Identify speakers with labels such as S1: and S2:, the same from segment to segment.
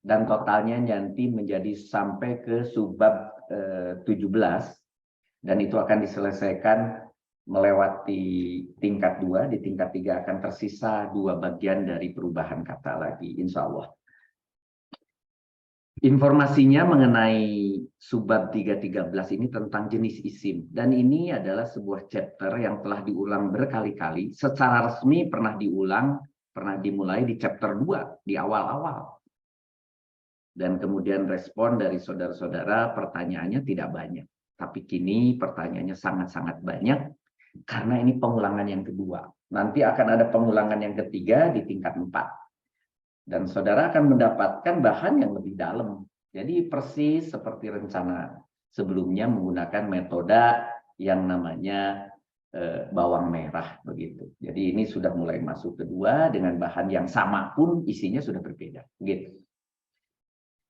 S1: dan totalnya nanti menjadi sampai ke subbab 17, dan itu akan diselesaikan melewati tingkat 2, di tingkat 3 akan tersisa 2 bagian dari perubahan kata lagi, insya Allah. Informasinya mengenai subbab 313 ini tentang jenis isim, dan ini adalah sebuah chapter yang telah diulang berkali-kali. Secara resmi pernah diulang, pernah dimulai di chapter 2 di awal-awal. Dan kemudian respon dari saudara-saudara pertanyaannya tidak banyak. Tapi kini pertanyaannya sangat-sangat banyak karena ini pengulangan yang kedua. Nanti akan ada pengulangan yang ketiga di tingkat 4. Dan saudara akan mendapatkan bahan yang lebih dalam. Jadi persis seperti rencana sebelumnya menggunakan metode yang namanya bawang merah begitu. Jadi ini sudah mulai masuk kedua dengan bahan yang sama pun isinya sudah berbeda. Gitu.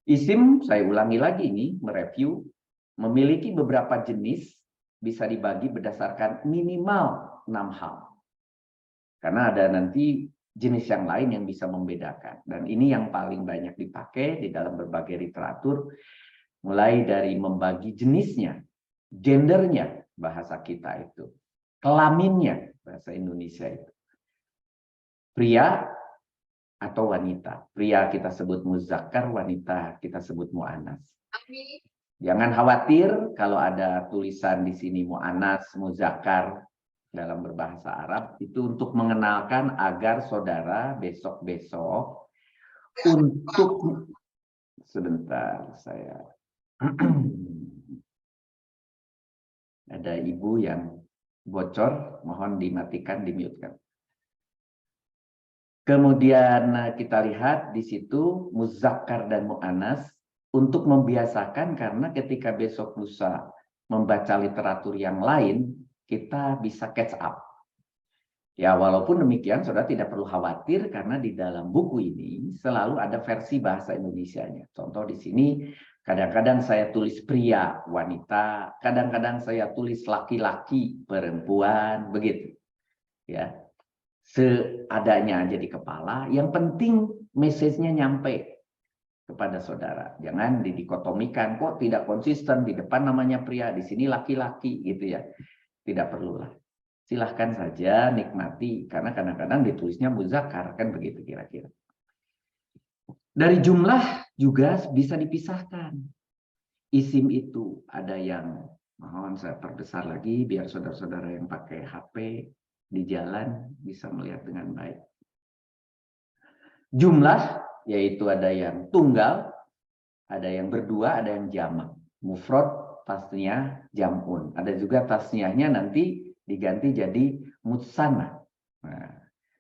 S1: Isim, saya ulangi lagi ini, mereview, memiliki beberapa jenis, bisa dibagi berdasarkan minimal 6 hal. Karena ada nanti jenis yang lain yang bisa membedakan. Dan ini yang paling banyak dipakai di dalam berbagai literatur, mulai dari membagi jenisnya, gendernya, bahasa kita itu, kelaminnya, bahasa Indonesia itu, pria atau wanita. Pria kita sebut muzakkar, wanita kita sebut mu'annas. Jangan khawatir kalau ada tulisan di sini mu'annas, muzakkar dalam berbahasa Arab, itu untuk mengenalkan agar saudara besok-besok untuk sebentar saya ada ibu yang bocor, mohon dimatikan, dimute-kan. Kemudian kita lihat di situ muzakkar dan mu'annas untuk membiasakan, karena ketika besok lusa membaca literatur yang lain, kita bisa catch up. Ya, walaupun demikian, saudara tidak perlu khawatir karena di dalam buku ini selalu ada versi bahasa Indonesianya. Contoh di sini, kadang-kadang saya tulis pria, wanita, kadang-kadang saya tulis laki-laki, perempuan, begitu. Ya, seadanya aja di kepala. Yang penting message-nya nyampe kepada saudara. Jangan didikotomikan, kok tidak konsisten, di depan namanya pria, di sini laki-laki, gitu ya. Tidak perlulah. Silahkan saja nikmati, karena kadang-kadang ditulisnya muzakkar, kan begitu kira-kira. Dari jumlah juga bisa dipisahkan. Isim itu ada yang, mohon saya perbesar lagi, biar saudara-saudara yang pakai HP di jalan bisa melihat dengan baik. Jumlah, yaitu ada yang tunggal, ada yang berdua, ada yang jamak. Mufrad, tasniyah, jam'un. Ada juga tasniyahnya nanti diganti jadi mutsana. Nah,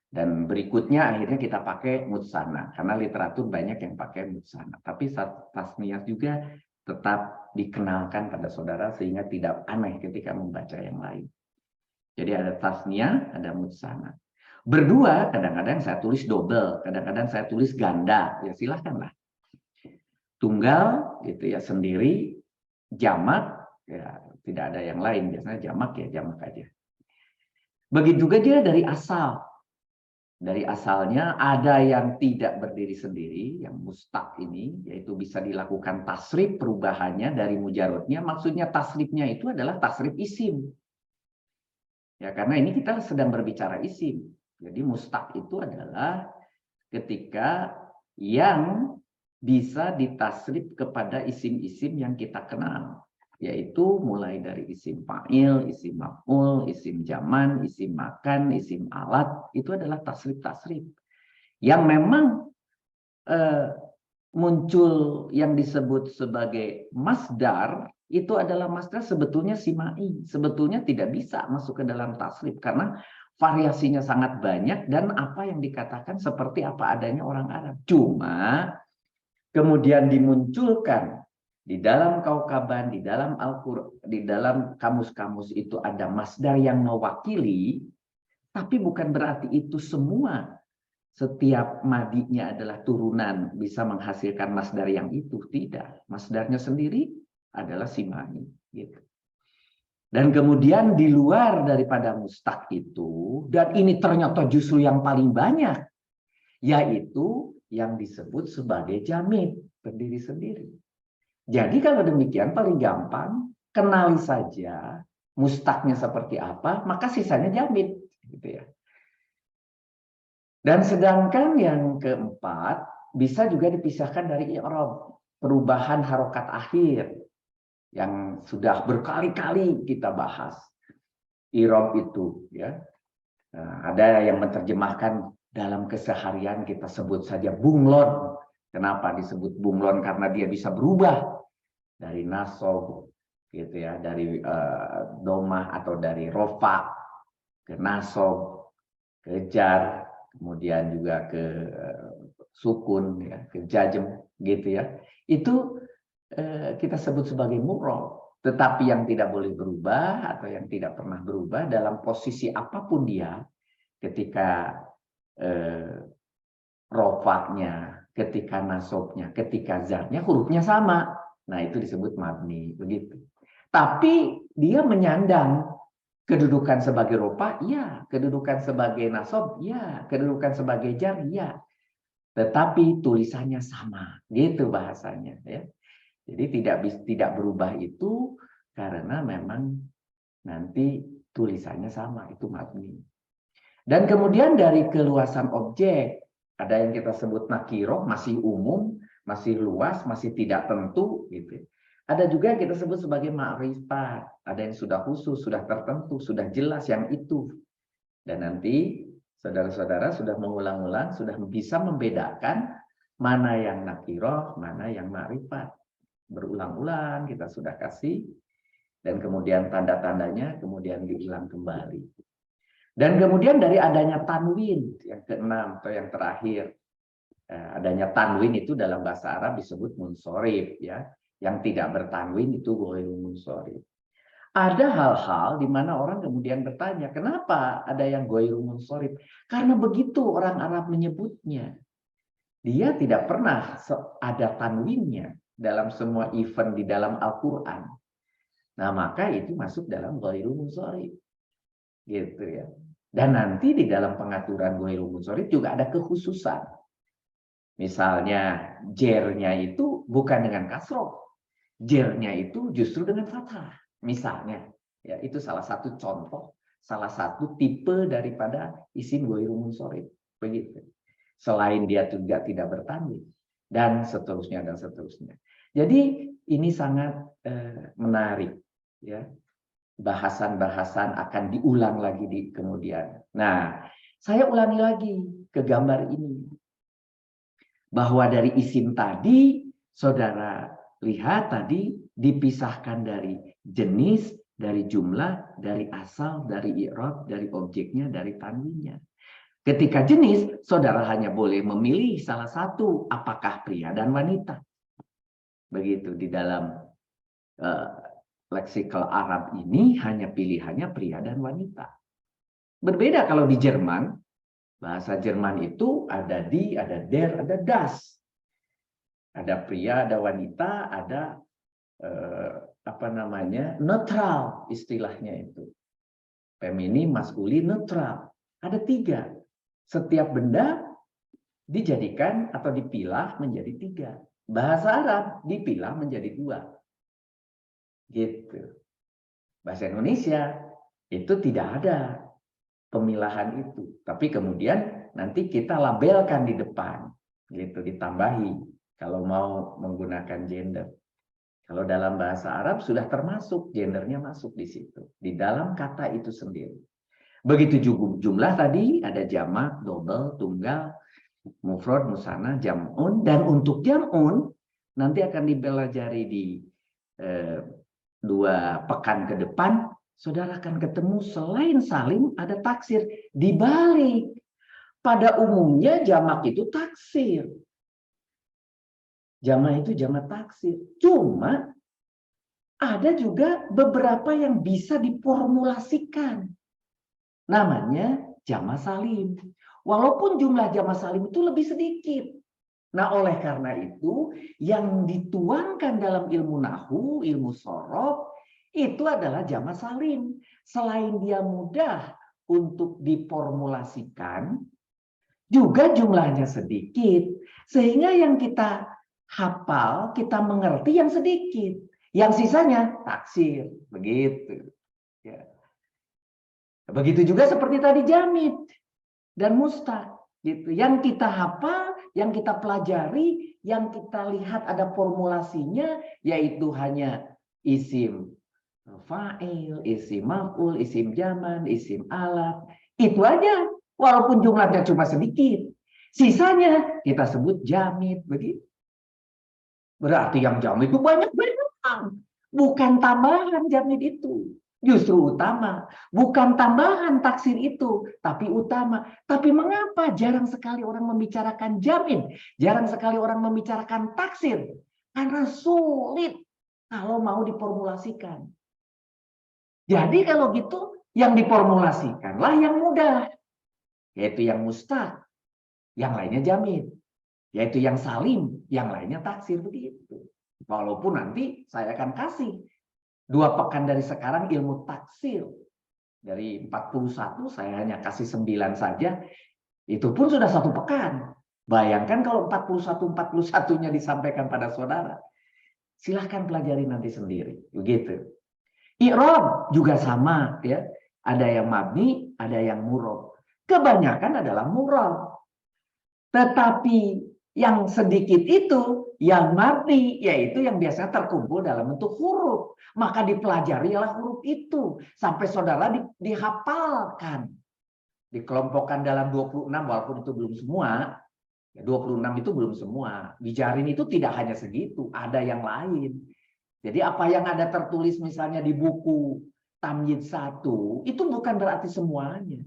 S1: dan berikutnya akhirnya kita pakai mutsana karena literatur banyak yang pakai mutsana. Tapi tasniyah juga tetap dikenalkan pada saudara sehingga tidak aneh ketika membaca yang lain. Jadi ada tasniyah, ada mutsana. Berdua kadang-kadang saya tulis double, kadang-kadang saya tulis ganda. Ya silahkanlah. Tunggal gitu ya sendiri, jamak ya tidak ada yang lain, biasanya jamak ya jamak aja. Begitu juga dia dari asal. Dari asalnya ada yang tidak berdiri sendiri, yang mustaq ini, yaitu bisa dilakukan tasrif perubahannya dari mujarotnya. Maksudnya tasrifnya itu adalah tasrif isim. Ya, karena ini kita sedang berbicara isim. Jadi mustaq itu adalah ketika yang bisa ditasrif kepada isim-isim yang kita kenal. Yaitu mulai dari isim fa'il, isim maf'ul, isim zaman, isim makan, isim alat. Itu adalah tasrif-tasrif. Yang memang muncul yang disebut sebagai masdar, itu adalah masdar sebetulnya simai. Sebetulnya tidak bisa masuk ke dalam tasrif. Karena variasinya sangat banyak dan apa yang dikatakan seperti apa adanya orang Arab. Cuma kemudian dimunculkan di dalam kaukaban, di dalam Al-Qur'an, di dalam kamus-kamus itu ada masdar yang mewakili, tapi bukan berarti itu semua setiap madinya adalah turunan bisa menghasilkan masdar yang itu. Tidak. Masdarnya sendiri adalah simai. Gitu. Dan kemudian di luar daripada mustaq itu, dan ini ternyata justru yang paling banyak, yaitu yang disebut sebagai jamid, berdiri sendiri. Jadi kalau demikian paling gampang, kenali saja mustaknya seperti apa, maka sisanya jamid. Gitu ya. Dan sedangkan yang keempat, bisa juga dipisahkan dari i'rab, perubahan harokat akhir, yang sudah berkali-kali kita bahas. I'rab itu, ya. Nah, ada yang menerjemahkan dalam keseharian kita sebut saja bunglon. Kenapa disebut bunglon? Karena dia bisa berubah dari nasob, gitu ya, dari domah atau dari rofa ke nasob, ke jar, kemudian juga ke sukun, ya, ke jajem, gitu ya. Itu kita sebut sebagai mu'rab. Tetapi yang tidak boleh berubah atau yang tidak pernah berubah dalam posisi apapun dia, ketika rofaknya, ketika nasobnya, ketika zarnya, hurufnya sama. Nah, itu disebut mabni, begitu. Tapi dia menyandang kedudukan sebagai rofa, ya. Kedudukan sebagai nasob, ya. Kedudukan sebagai jar, ya. Tetapi tulisannya sama, gitu bahasanya, ya. Jadi tidak berubah itu karena memang nanti tulisannya sama, itu mabni. Dan kemudian dari keluasan objek, ada yang kita sebut nakiroh, masih umum, masih luas, masih tidak tentu, gitu. Ada juga yang kita sebut sebagai ma'rifat, ada yang sudah khusus, sudah tertentu, sudah jelas yang itu. Dan nanti saudara-saudara sudah mengulang-ulang, sudah bisa membedakan mana yang nakiroh, mana yang ma'rifat. Berulang-ulang kita sudah kasih, dan kemudian tanda-tandanya kemudian diulang kembali. Dan kemudian dari adanya tanwin yang keenam atau yang terakhir, adanya tanwin itu dalam bahasa Arab disebut munsorif, ya. Yang tidak bertanwin itu ghairu munsorif. Ada hal-hal di mana orang kemudian bertanya, kenapa ada yang ghairu munsorif? Karena begitu orang Arab menyebutnya. Dia tidak pernah ada tanwinnya dalam semua event di dalam Al-Quran. Nah, maka itu masuk dalam ghairu munsorif. Gitu ya. Dan nanti di dalam pengaturan ghairu munsorif juga ada kekhususan. Misalnya jernya itu bukan dengan kasroh. Jernya itu justru dengan fathah. Misalnya, ya itu salah satu contoh, salah satu tipe daripada isim ghairu munsorif. Begitu. Selain dia juga tidak bertanwin, dan seterusnya dan seterusnya. Jadi ini sangat menarik, ya. Bahasan-bahasan akan diulang lagi di kemudian. Nah, saya ulangi lagi ke gambar ini, bahwa dari isim tadi, saudara lihat tadi dipisahkan dari jenis, dari jumlah, dari asal, dari i'rab, dari objeknya, dari tanwinnya. Ketika jenis, saudara hanya boleh memilih salah satu, apakah pria dan wanita. Begitu di dalam leksikal Arab ini hanya pilihannya pria dan wanita. Berbeda kalau di Jerman, bahasa Jerman itu ada die, ada der, ada das. Ada pria, ada wanita, ada netral istilahnya itu. Feminin, maskulin, netral. Ada 3. Setiap benda dijadikan atau dipilah menjadi 3. Bahasa Arab dipilah menjadi 2. Gitu. Bahasa Indonesia itu tidak ada pemilahan itu. Tapi kemudian nanti kita labelkan di depan. Gitu, ditambahi kalau mau menggunakan gender. Kalau dalam bahasa Arab sudah termasuk, gendernya masuk di situ. Di dalam kata itu sendiri. Begitu juga jumlah tadi, ada jamak, double, tunggal, mufrad, musanna, jam'un. Dan untuk jam'un, nanti akan dipelajari di 2 pekan ke depan, saudara akan ketemu selain salim ada taksir. Dibalik. Pada umumnya jamak itu taksir. Jamak itu jamak taksir. Cuma ada juga beberapa yang bisa diformulasikan. Namanya jamak salim. Walaupun jumlah jamak salim itu lebih sedikit. Nah, oleh karena itu yang dituangkan dalam ilmu nahwu, ilmu sorof itu adalah jamak salim. Selain dia mudah untuk diformulasikan, juga jumlahnya sedikit. Sehingga yang kita hafal, kita mengerti yang sedikit. Yang sisanya taksir. Begitu. Ya. Begitu juga seperti tadi jamid dan mustaq. Gitu. Yang kita hafal, yang kita pelajari, yang kita lihat ada formulasinya, yaitu hanya isim fa'il, isim maf'ul, isim zaman, isim alat. Itu aja. Walaupun jumlahnya cuma sedikit. Sisanya kita sebut jamid. Begitu. Berarti yang jamid itu banyak-banyak. Bukan tambahan jamid itu. Justru utama. Bukan tambahan taksir itu. Tapi utama. Tapi mengapa jarang sekali orang membicarakan jamid? Jarang sekali orang membicarakan taksir. Karena sulit kalau mau diformulasikan. Jadi kalau gitu, yang diformulasikanlah yang mudah. Yaitu yang mustaq. Yang lainnya jamid. Yaitu yang salim. Yang lainnya taksir. Begitu. Walaupun nanti saya akan kasih 2 pekan dari sekarang ilmu taksir. Dari 41 saya hanya kasih 9 saja. Itu pun sudah 1 pekan. Bayangkan kalau 41-41-nya disampaikan pada saudara. Silahkan pelajari nanti sendiri. Begitu. I'rab juga sama. Ya. Ada yang mabni, ada yang murab. Kebanyakan adalah murab. Tetapi yang sedikit itu, yang mabni, yaitu yang biasanya terkumpul dalam bentuk huruf. Maka dipelajari adalah huruf itu. Sampai saudara dihafalkan. Dikelompokkan dalam 26, walaupun itu belum semua. 26 itu belum semua. Bijarin itu tidak hanya segitu, ada yang lain. Jadi apa yang ada tertulis misalnya di buku Tamyiz 1, itu bukan berarti semuanya.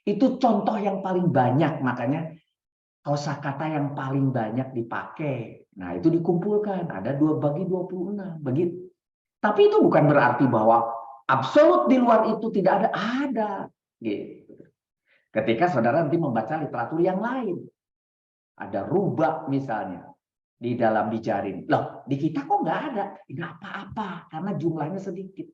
S1: Itu contoh yang paling banyak, makanya kosakata yang paling banyak dipakai. Nah, itu dikumpulkan. Ada 2 bagi 26. Begitu. Tapi itu bukan berarti bahwa absolut di luar itu tidak ada. Ada. Gitu. Ketika saudara nanti membaca literatur yang lain. Ada rubah misalnya. Di dalam bijarin. Loh, di kita kok nggak ada? Nggak apa-apa. Karena jumlahnya sedikit.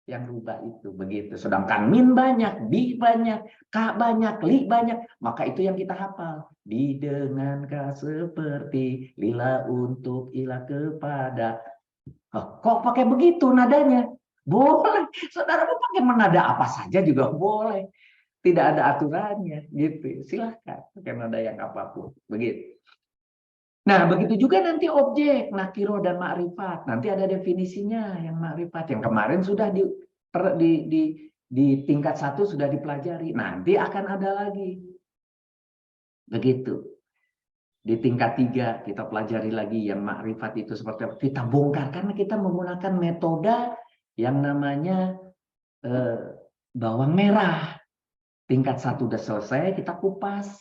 S1: Yang rubah itu begitu. Sedangkan min banyak, bi banyak, ka banyak, li banyak, maka itu yang kita hafal. Didengankah seperti lila untuk ilah kepada. Oh, kok pakai begitu nadanya? Boleh. Saudara mau pakai menada apa saja juga boleh. Tidak ada aturannya gitu. Silahkan pakai nada yang apapun. Begitu. Nah, begitu juga nanti objek, nakiro dan ma'rifat. Nanti ada definisinya yang ma'rifat. Yang kemarin sudah di tingkat 1 sudah dipelajari. Nanti akan ada lagi. Begitu. Di tingkat 3 kita pelajari lagi yang ma'rifat itu seperti apa. Kita bongkar karena kita menggunakan metode yang namanya bawang merah. Tingkat 1 sudah selesai, kita kupas.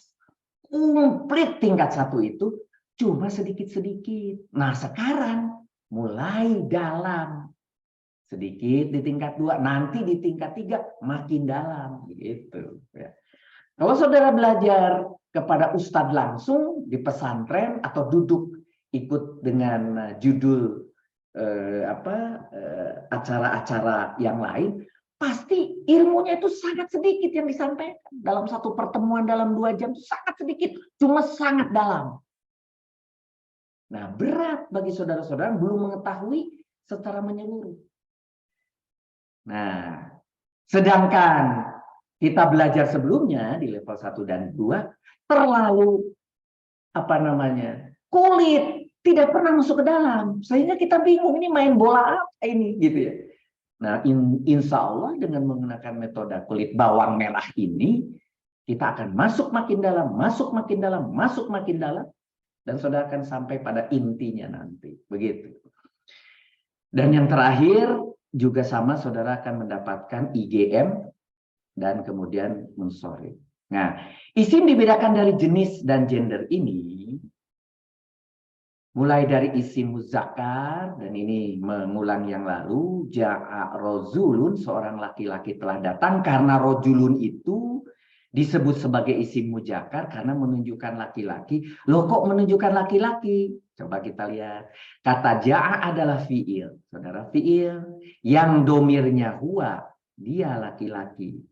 S1: Komplit tingkat 1 itu. Cuma sedikit-sedikit. Nah sekarang mulai dalam. Sedikit di tingkat 2. Nanti di tingkat 3 makin dalam. Gitu. Ya. Kalau saudara belajar kepada ustadz langsung di pesantren. Atau duduk ikut dengan judul acara-acara yang lain. Pasti ilmunya itu sangat sedikit yang disampaikan. Dalam satu pertemuan dalam 2 jam itu sangat sedikit. Cuma sangat dalam. Nah, berat bagi saudara-saudara belum mengetahui secara menyeluruh. Nah, sedangkan kita belajar sebelumnya di level 1 dan 2 terlalu kulit, tidak pernah masuk ke dalam. Sehingga kita bingung ini main bola apa ini gitu ya. Nah, insya Allah dengan menggunakan metode kulit bawang merah ini kita akan masuk makin dalam, masuk makin dalam, masuk makin dalam. Dan saudara akan sampai pada intinya nanti. Begitu. Dan yang terakhir juga sama, saudara akan mendapatkan IGM dan kemudian munsorif. Nah, isim dibedakan dari jenis dan gender ini. Mulai dari isim muzakkar, dan ini mengulang yang lalu. Ja'a rojulun, seorang laki-laki telah datang. Karena rojulun itu disebut sebagai isim muzakkar karena menunjukkan laki-laki. Loh kok menunjukkan laki-laki? Coba kita lihat. Kata ja'a adalah fi'il. Saudara, fi'il. Yang domirnya huwa. Dia laki-laki.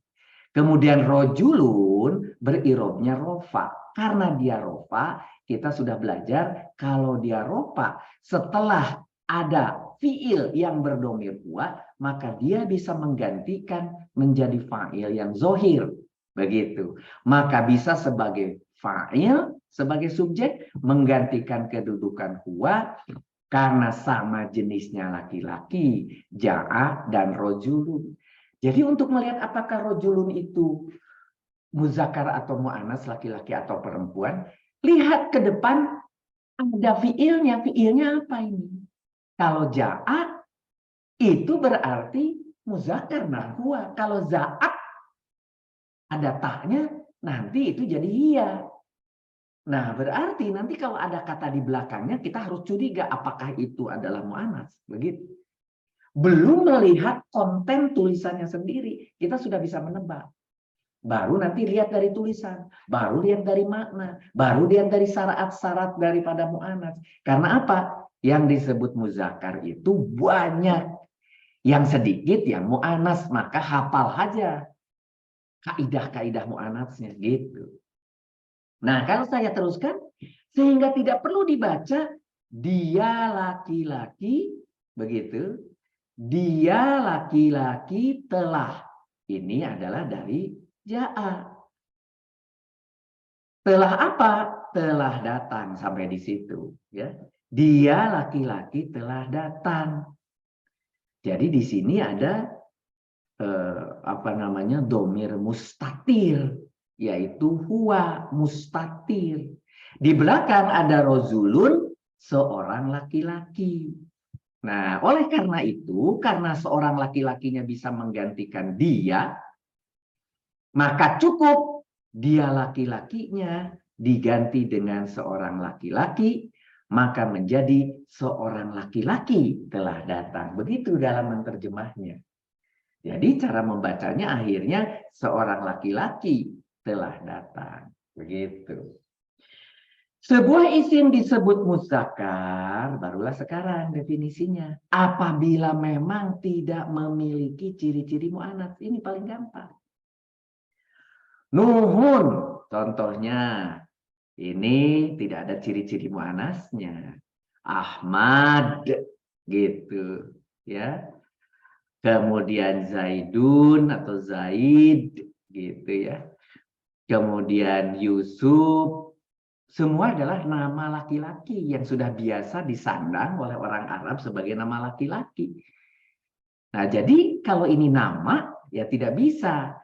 S1: Kemudian rojulun berirobnya rofa. Karena dia rofa, kita sudah belajar kalau dia rofa setelah ada fiil yang berdomir huwa, maka dia bisa menggantikan menjadi fa'il yang zohir. Begitu. Maka bisa sebagai fa'il, sebagai subjek, menggantikan kedudukan huwa, karena sama jenisnya laki-laki, ja'a dan rojulun. Jadi untuk melihat apakah rojulun itu muzakkar atau mu'annas, laki-laki atau perempuan, lihat ke depan ada fiilnya. Fiilnya apa ini? Kalau ja'a itu berarti muzakkar nah huwa. Kalau za'at ada taknya, nanti itu jadi hiya. Nah, berarti nanti kalau ada kata di belakangnya, kita harus curiga apakah itu adalah mu'annas. Begitu. Belum melihat konten tulisannya sendiri, kita sudah bisa menebak. Baru nanti lihat dari tulisan, baru lihat dari makna, baru lihat dari syarat-syarat daripada mu'annas. Karena apa? Yang disebut muzakkar itu banyak. Yang sedikit yang mu'annas, maka hafal aja kaidah-kaidah mu'annasnya gitu. Nah, kalau saya teruskan, sehingga tidak perlu dibaca, dia laki-laki, begitu. Dia laki-laki telah. Ini adalah dari ja'a. Telah apa? Telah datang, sampai di situ. Ya. Dia laki-laki telah datang. Jadi di sini ada apa namanya, domir mustatir, yaitu huwa mustatir. Di belakang ada rozulun, seorang laki-laki. Nah, oleh karena itu, karena seorang laki-lakinya bisa menggantikan dia, maka cukup dia laki-lakinya diganti dengan seorang laki-laki, maka menjadi seorang laki-laki telah datang. Begitu dalam menerjemahnya. Jadi cara membacanya akhirnya seorang laki-laki telah datang. Begitu. Sebuah isim disebut muzakkar, barulah sekarang definisinya. Apabila memang tidak memiliki ciri-ciri mu'annats. Ini paling gampang. Nuhun, contohnya. Ini tidak ada ciri-ciri mu'annasnya. Ahmad, gitu. Ya. Kemudian Zaidun atau Zaid, gitu ya. Kemudian Yusuf, semua adalah nama laki-laki yang sudah biasa disandang oleh orang Arab sebagai nama laki-laki. Nah, jadi kalau ini nama, ya tidak bisa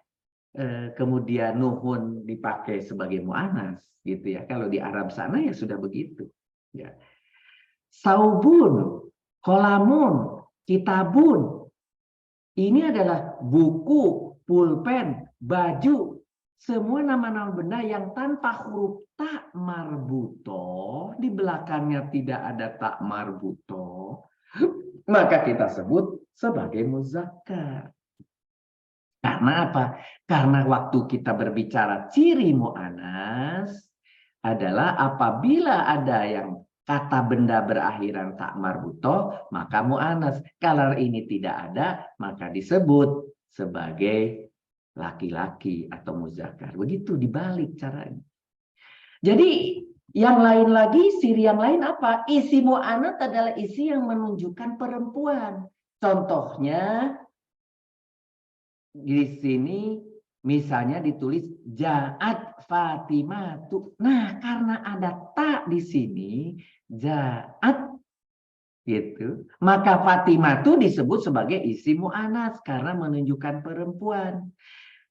S1: kemudian Nuhun dipakai sebagai mu'annas, gitu ya. Kalau di Arab sana ya sudah begitu. Ya. Saubun, kolamun, kitabun. Ini adalah buku, pulpen, baju, semua nama-nama benda yang tanpa huruf tak marbuto, di belakangnya tidak ada tak marbuto, maka kita sebut sebagai muzakkar. Karena apa? Karena waktu kita berbicara ciri mu'annas adalah apabila ada yang kata benda berakhiran tak marbuto, maka mu'annas. Kalau ini tidak ada, maka disebut sebagai laki-laki atau muzakkar. Begitu dibalik caranya. Jadi yang lain lagi, ciri yang lain apa? Isi mu'annas adalah isi yang menunjukkan perempuan. Contohnya di sini misalnya ditulis Ja'at Fatimah. Nah, karena ada tak di sini, Ja'at gitu, maka Fatimah itu disebut sebagai isim mu'anats karena menunjukkan perempuan.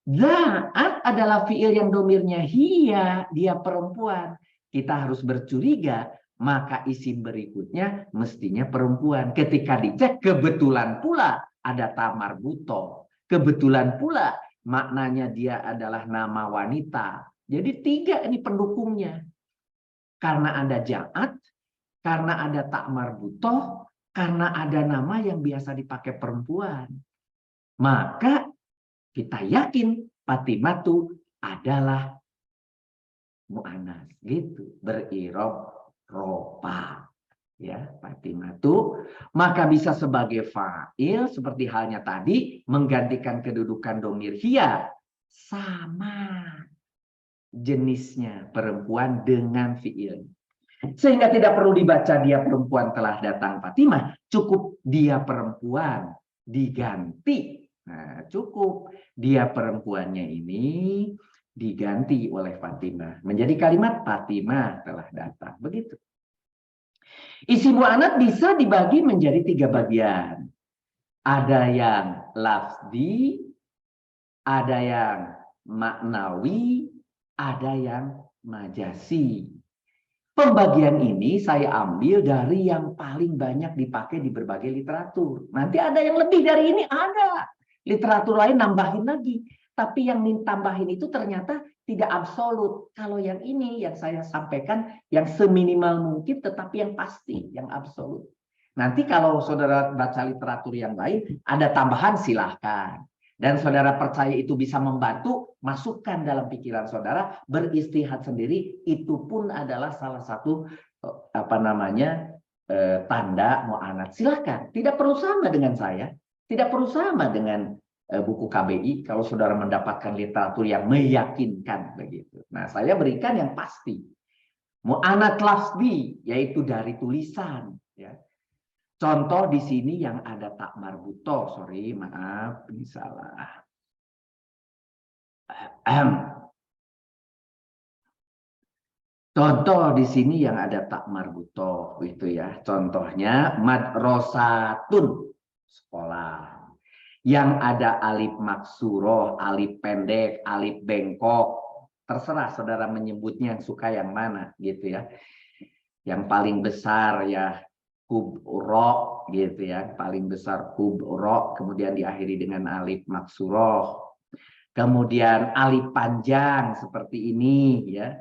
S1: Ja'at adalah fiil yang domirnya hiya, dia perempuan. Kita harus bercuriga, maka isim berikutnya mestinya perempuan. Ketika dicek, kebetulan pula ada tamar buto. Kebetulan pula maknanya dia adalah nama wanita. Jadi 3 ini pendukungnya. Karena ada ja'at, karena ada tak marbutoh, karena ada nama yang biasa dipakai perempuan. Maka kita yakin Fatimatu adalah mu'annas. Gitu. Berirob ropa. Ya, Fatimatu. Maka bisa sebagai fa'il, seperti halnya tadi, menggantikan kedudukan domir hiya. Sama. jenisnya perempuan dengan fiil. Sehingga tidak perlu dibaca dia perempuan telah datang Fatimah, cukup dia perempuan diganti. Nah, cukup dia perempuannya ini diganti oleh Fatimah. Menjadi kalimat Fatimah telah datang. Begitu. Isi mu'anats bisa dibagi menjadi 3 bagian. Ada yang lafzi, ada yang maknawi, ada yang majasi. Pembagian ini saya ambil dari yang paling banyak dipakai di berbagai literatur. Nanti ada yang lebih dari ini, ada. Literatur lain nambahin lagi. Tapi yang tambahin itu ternyata tidak absolut. Kalau yang ini yang saya sampaikan yang seminimal mungkin tetapi yang pasti, yang absolut. Nanti kalau saudara baca literatur yang lain, ada tambahan silahkan. Dan saudara percaya itu bisa membantu, masukkan dalam pikiran saudara, beristihad sendiri, itu pun adalah salah satu tanda mu'anats. Silahkan, tidak perlu sama dengan saya, tidak perlu sama dengan buku KBI kalau saudara mendapatkan literatur yang meyakinkan begitu. Nah, saya berikan yang pasti. Mu'anats lafzi, yaitu dari tulisan, ya. Contoh di sini yang ada tak marbuto, sorry, maaf, ini salah. Contoh di sini yang ada tak marbuto, gitu ya. Contohnya madrasatun, sekolah. Yang ada alif maksuroh, alif pendek, alif bengkok. Terserah saudara menyebutnya yang suka yang mana, gitu ya. Yang paling besar ya kubro gitu ya, paling besar kubro, kemudian diakhiri dengan alif maksuroh, kemudian alif panjang seperti ini ya,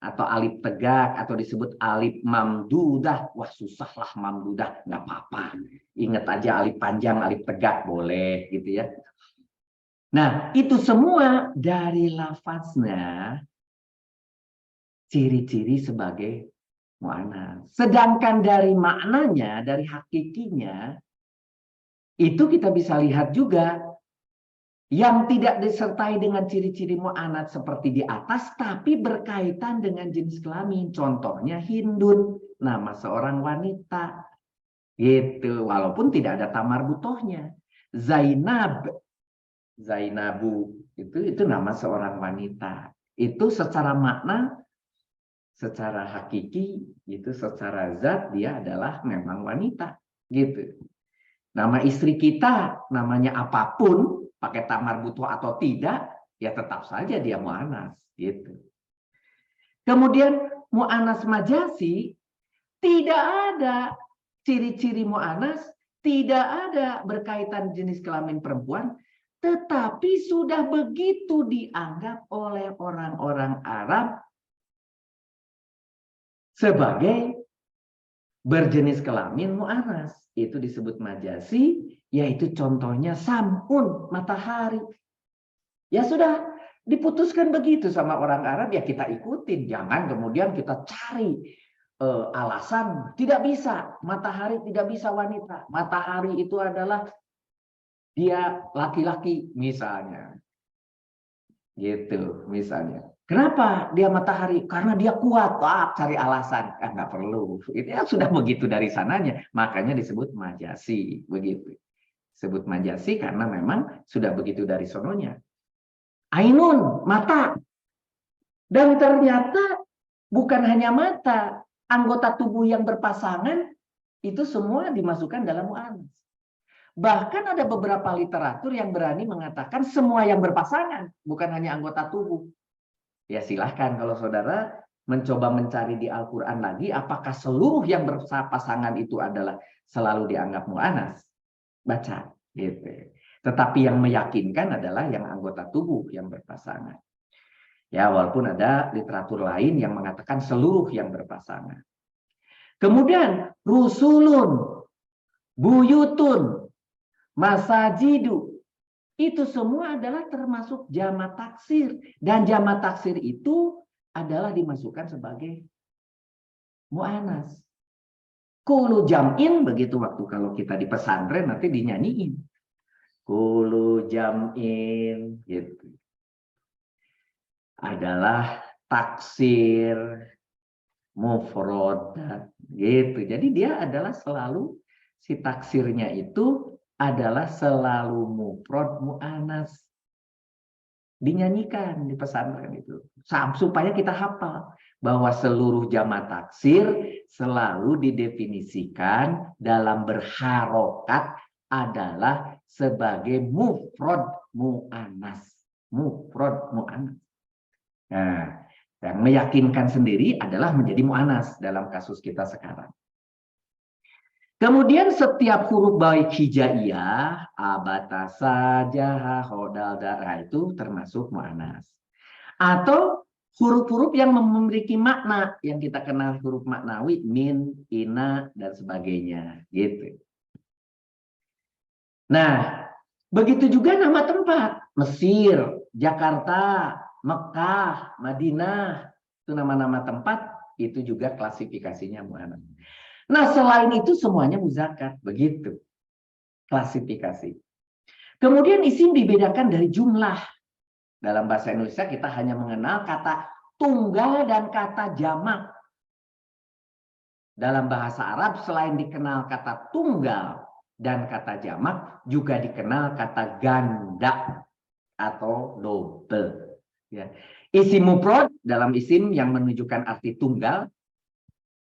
S1: atau alif tegak atau disebut alif mamdudah. Wah, susah lah mamdudah, nggak apa-apa, ingat aja alif panjang, alif tegak boleh gitu ya. Nah, itu semua dari lafaznya ciri-ciri sebagai mu'anats. Sedangkan dari maknanya, dari hakikinya, itu kita bisa lihat juga yang tidak disertai dengan ciri-ciri mu'anats seperti di atas, tapi berkaitan dengan jenis kelamin. Contohnya Hindun, nama seorang wanita. Gitu, walaupun tidak ada tamar butohnya. Zainab, Zainabu, itu nama seorang wanita. Itu secara makna, secara hakiki, itu secara zat dia adalah memang wanita, gitu. Nama istri kita namanya apapun, pakai tamar butuh atau tidak, ya tetap saja dia mu'anats, gitu. Kemudian mu'anats majasi tidak ada ciri-ciri mu'anats, tidak ada berkaitan jenis kelamin perempuan, tetapi sudah begitu dianggap oleh orang-orang Arab sebagai berjenis kelamin mu'anats. Itu disebut majasi, yaitu contohnya samun, matahari. Ya sudah diputuskan begitu sama orang Arab, ya kita ikutin. Jangan kemudian kita cari alasan. Tidak bisa, matahari tidak bisa wanita. Matahari itu adalah dia laki-laki misalnya. Gitu misalnya. Kenapa dia matahari? Karena dia kuat. Cari alasan. Nggak perlu. Itu ya sudah begitu dari sananya. Makanya disebut majasi. Begitu. Disebut majasi karena memang sudah begitu dari sononya. Ainun, mata. Dan ternyata bukan hanya mata. Anggota tubuh yang berpasangan itu semua dimasukkan dalam mu'anats. Bahkan ada beberapa literatur yang berani mengatakan semua yang berpasangan, bukan hanya anggota tubuh. Ya silahkan kalau saudara mencoba mencari di Al-Quran lagi, apakah seluruh yang berpasangan itu adalah selalu dianggap mu'anats? Baca. Gitu. Tetapi yang meyakinkan adalah yang anggota tubuh yang berpasangan. Ya, walaupun ada literatur lain yang mengatakan seluruh yang berpasangan. Kemudian, rusulun, buyutun, masajidu, itu semua adalah termasuk jamak taksir. Dan jamak taksir itu adalah dimasukkan sebagai mu'anats. Kulu jam'in, begitu waktu kalau kita di pesantren nanti dinyanyiin. Kulu jam'in, gitu. Adalah taksir, mufrad, gitu. Jadi dia adalah selalu si taksirnya itu adalah selalu mufrad mu'anas. Dinyanyikan di pesantren itu supaya kita hafal bahwa seluruh jama' taksir selalu didefinisikan dalam berharokat adalah sebagai mufrad mu'anas. Mufrad mu'anas. Nah, yang meyakinkan sendiri adalah menjadi mu'anas dalam kasus kita sekarang. Kemudian setiap huruf baik hijaiyah, abatasa, jaha, hodal, darah itu termasuk mu'anas. Atau huruf-huruf yang memiliki makna yang kita kenal huruf maknawi, min, ina, dan sebagainya. Gitu. Nah, begitu juga nama tempat. Mesir, Jakarta, Mekah, Madinah. Itu nama-nama tempat, itu juga klasifikasinya mu'anas. Nah, selain itu semuanya muzakkar, begitu klasifikasi. Kemudian isim dibedakan dari jumlah. Dalam bahasa Indonesia kita hanya mengenal kata tunggal dan kata jamak. Dalam bahasa Arab selain dikenal kata tunggal dan kata jamak, juga dikenal kata ganda atau double. Ya. Isim mufrad dalam isim yang menunjukkan arti tunggal.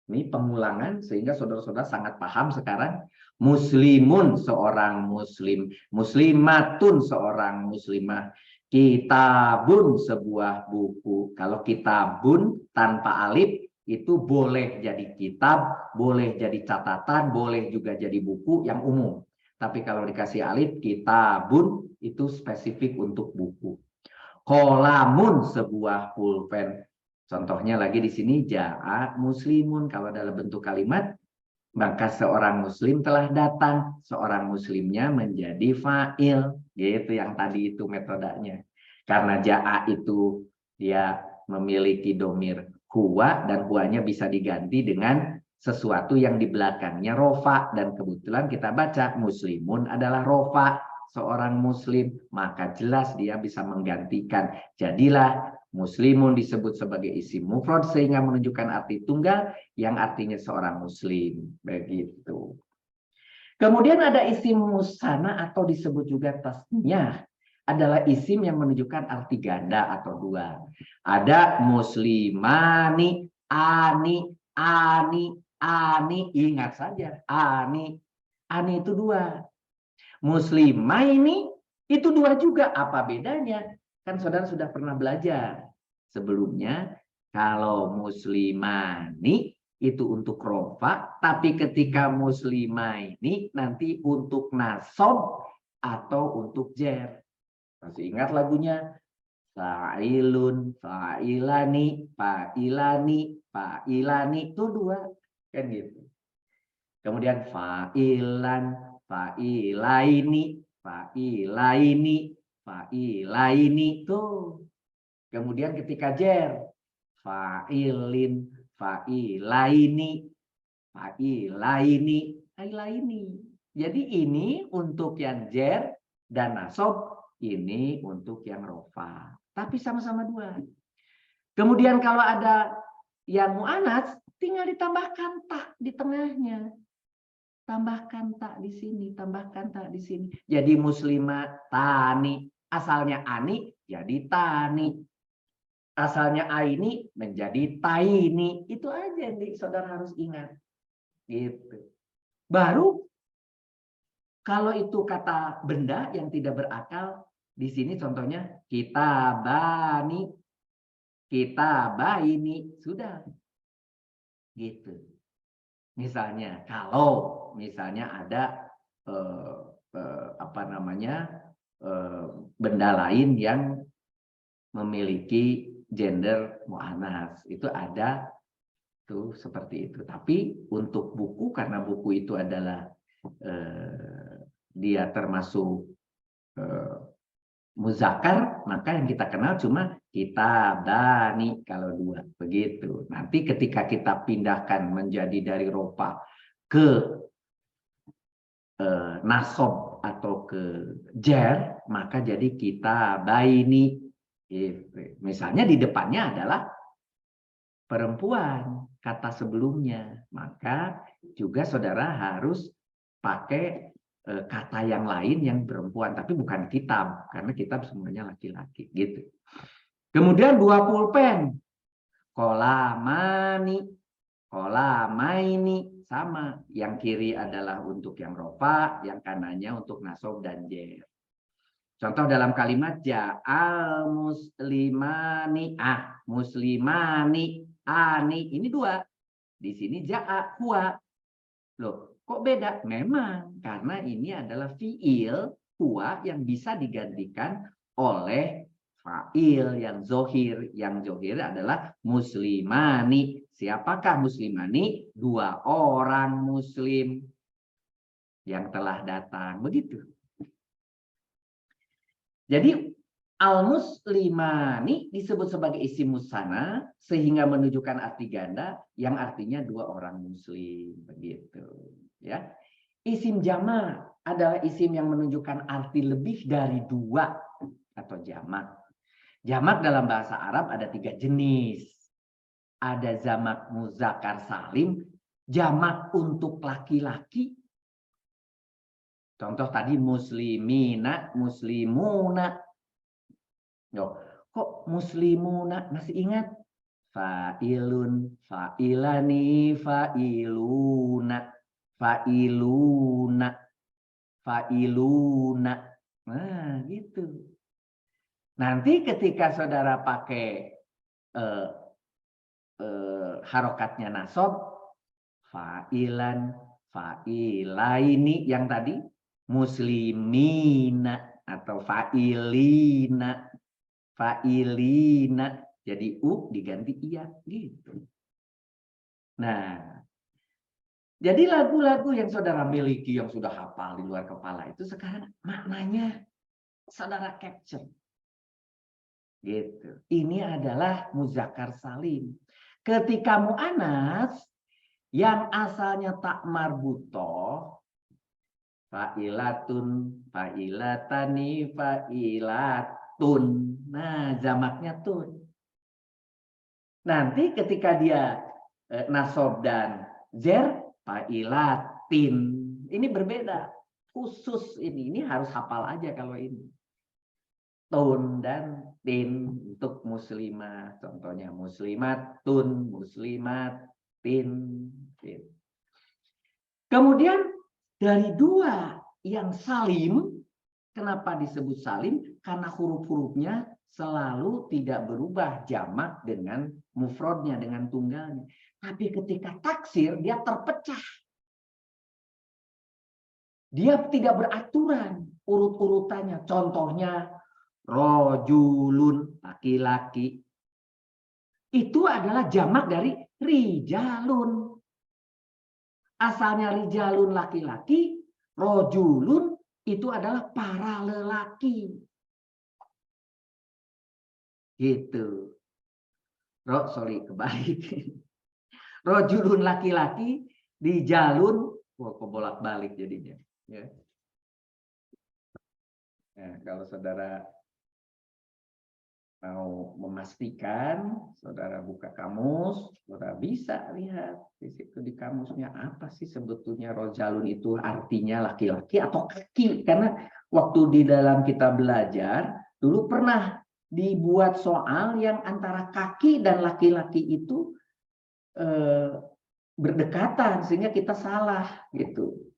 S1: Ini pengulangan sehingga saudara-saudara sangat paham sekarang. Muslimun seorang muslim, muslimatun seorang muslimah, kitabun sebuah buku. Kalau kitabun tanpa alif itu boleh jadi kitab, boleh jadi catatan, boleh juga jadi buku yang umum. Tapi kalau dikasih alif, kitabun itu spesifik untuk buku. Kolamun sebuah pulpen. Contohnya lagi di sini ja'a muslimun. Kalau dalam bentuk kalimat, maka seorang muslim telah datang. Seorang muslimnya menjadi fa'il. Gitu yang tadi itu metodenya. Karena ja'a itu dia memiliki domir huwa, dan huwanya bisa diganti dengan sesuatu yang di belakangnya rofa. Dan kebetulan kita baca muslimun adalah rofa. Seorang muslim, maka jelas dia bisa menggantikan. Jadilah muslimun disebut sebagai isim mufrad sehingga menunjukkan arti tunggal yang artinya seorang muslim. Begitu. Kemudian ada isim musanna atau disebut juga tasniyah. Adalah isim yang menunjukkan arti ganda atau dua. Ada muslimani, ani, ani, ani. Ingat saja, ani. Ani itu dua. Muslimah ini itu dua juga. Apa bedanya? Kan saudara sudah pernah belajar sebelumnya. Kalau muslimani itu untuk rofa, tapi ketika muslimah ini nanti untuk nasob atau untuk jer. Masih ingat lagunya? Fa'ilun, fa'ilani, fa'ilani, fa'ilani. Itu dua. Kan gitu. Kemudian fa'ilan, fa'ilaini, fa'ilaini, fa'ilaini. Tuh. Kemudian ketika jer, fa'ilin, fa'ilaini, fa'ilaini, fa'ilaini. Jadi ini untuk yang jer dan nasob, ini untuk yang rofa. Tapi sama-sama dua. Kemudian kalau ada yang mu'anas, tinggal ditambahkan tak di tengahnya. Tambahkan tak di sini, tambahkan tak di sini. Jadi muslimah tani. Asalnya ani, jadi tani. Asalnya aini, menjadi taini. Itu aja nih, saudara harus ingat. Gitu. Baru, kalau itu kata benda yang tidak berakal, di sini contohnya, kitabani, kitabaini. Sudah. Gitu. Misalnya, kalau misalnya ada benda lain yang memiliki gender muannas, itu ada tuh seperti itu. Tapi untuk buku, karena buku itu adalah dia termasuk muzakkar, maka yang kita kenal cuma kitabani kalau dua, begitu. Nanti ketika kita pindahkan menjadi dari rofa ke nasob atau ke jer, maka jadi kitabaini. Gitu. Misalnya di depannya adalah perempuan kata sebelumnya, maka juga saudara harus pakai kata yang lain yang perempuan, tapi bukan kitab, karena kitab semuanya laki-laki gitu. Kemudian 2 pulpen, kolamani, kolamaini, sama. Yang kiri adalah untuk yang rofa, yang kanannya untuk nasab dan jer. Contoh dalam kalimat ja'al muslimani, muslimani, ani, ini 2. Di sini ja'a, huwa. Loh, kok beda? Memang, karena ini adalah fi'il, huwa, yang bisa digantikan oleh fa'il yang zohir. Yang zohir adalah muslimani. Siapakah muslimani? 2 orang muslim yang telah datang. Begitu. Jadi al-muslimani disebut sebagai isim musanna sehingga menunjukkan arti ganda yang artinya 2 orang muslim, begitu ya. Isim jamak adalah isim yang menunjukkan arti lebih dari 2 atau jamak. Jamak dalam bahasa Arab ada 3 jenis. Ada jamak muzakkar salim, jamak untuk laki-laki. Contoh tadi muslimina, muslimuna. Loh, kok muslimuna masih ingat? Fa'ilun, fa'ilani, fa'iluna, fa'iluna, fa'iluna. Nah, gitu. Nanti ketika saudara pakai harokatnya nasab, fa'ilan, fa'ilaini yang tadi, muslimina atau fa'ilina, fa'ilina, jadi diganti iya gitu. Nah, jadi lagu-lagu yang saudara miliki yang sudah hafal di luar kepala itu sekarang maknanya saudara capture. Gitu. Ini adalah muzakkar salim. Ketika mu'anats yang asalnya tak marbutoh, fa'ilatun, fa'ilatani, fa'ilatun. Nah, jamaknya tun. Nanti ketika dia nasab dan jer, fa'ilatin. Ini berbeda. Khusus ini harus hafal aja kalau ini. Tun dan tin untuk muslimah. Contohnya muslimatun, muslimatin. Kemudian dari 2 yang salim, kenapa disebut salim? Karena huruf-hurufnya selalu tidak berubah jamak dengan mufrodnya, dengan tunggalnya. Tapi ketika taksir, dia terpecah. Dia tidak beraturan urut-urutannya. Contohnya, rojulun, laki-laki. Itu adalah jamak dari rijalun. Asalnya rijalun laki-laki, rojulun itu adalah para lelaki. Gitu. Sorry, kebalik. Rojulun laki-laki, rijalun, kebolak-balik jadinya. Ya. Nah, kalau saudara mau memastikan, saudara buka kamus, saudara bisa lihat di situ di kamusnya apa sih sebetulnya rojalun itu artinya laki-laki atau kaki. Karena waktu di dalam kita belajar, dulu pernah dibuat soal yang antara kaki dan laki-laki itu berdekatan sehingga kita salah gitu.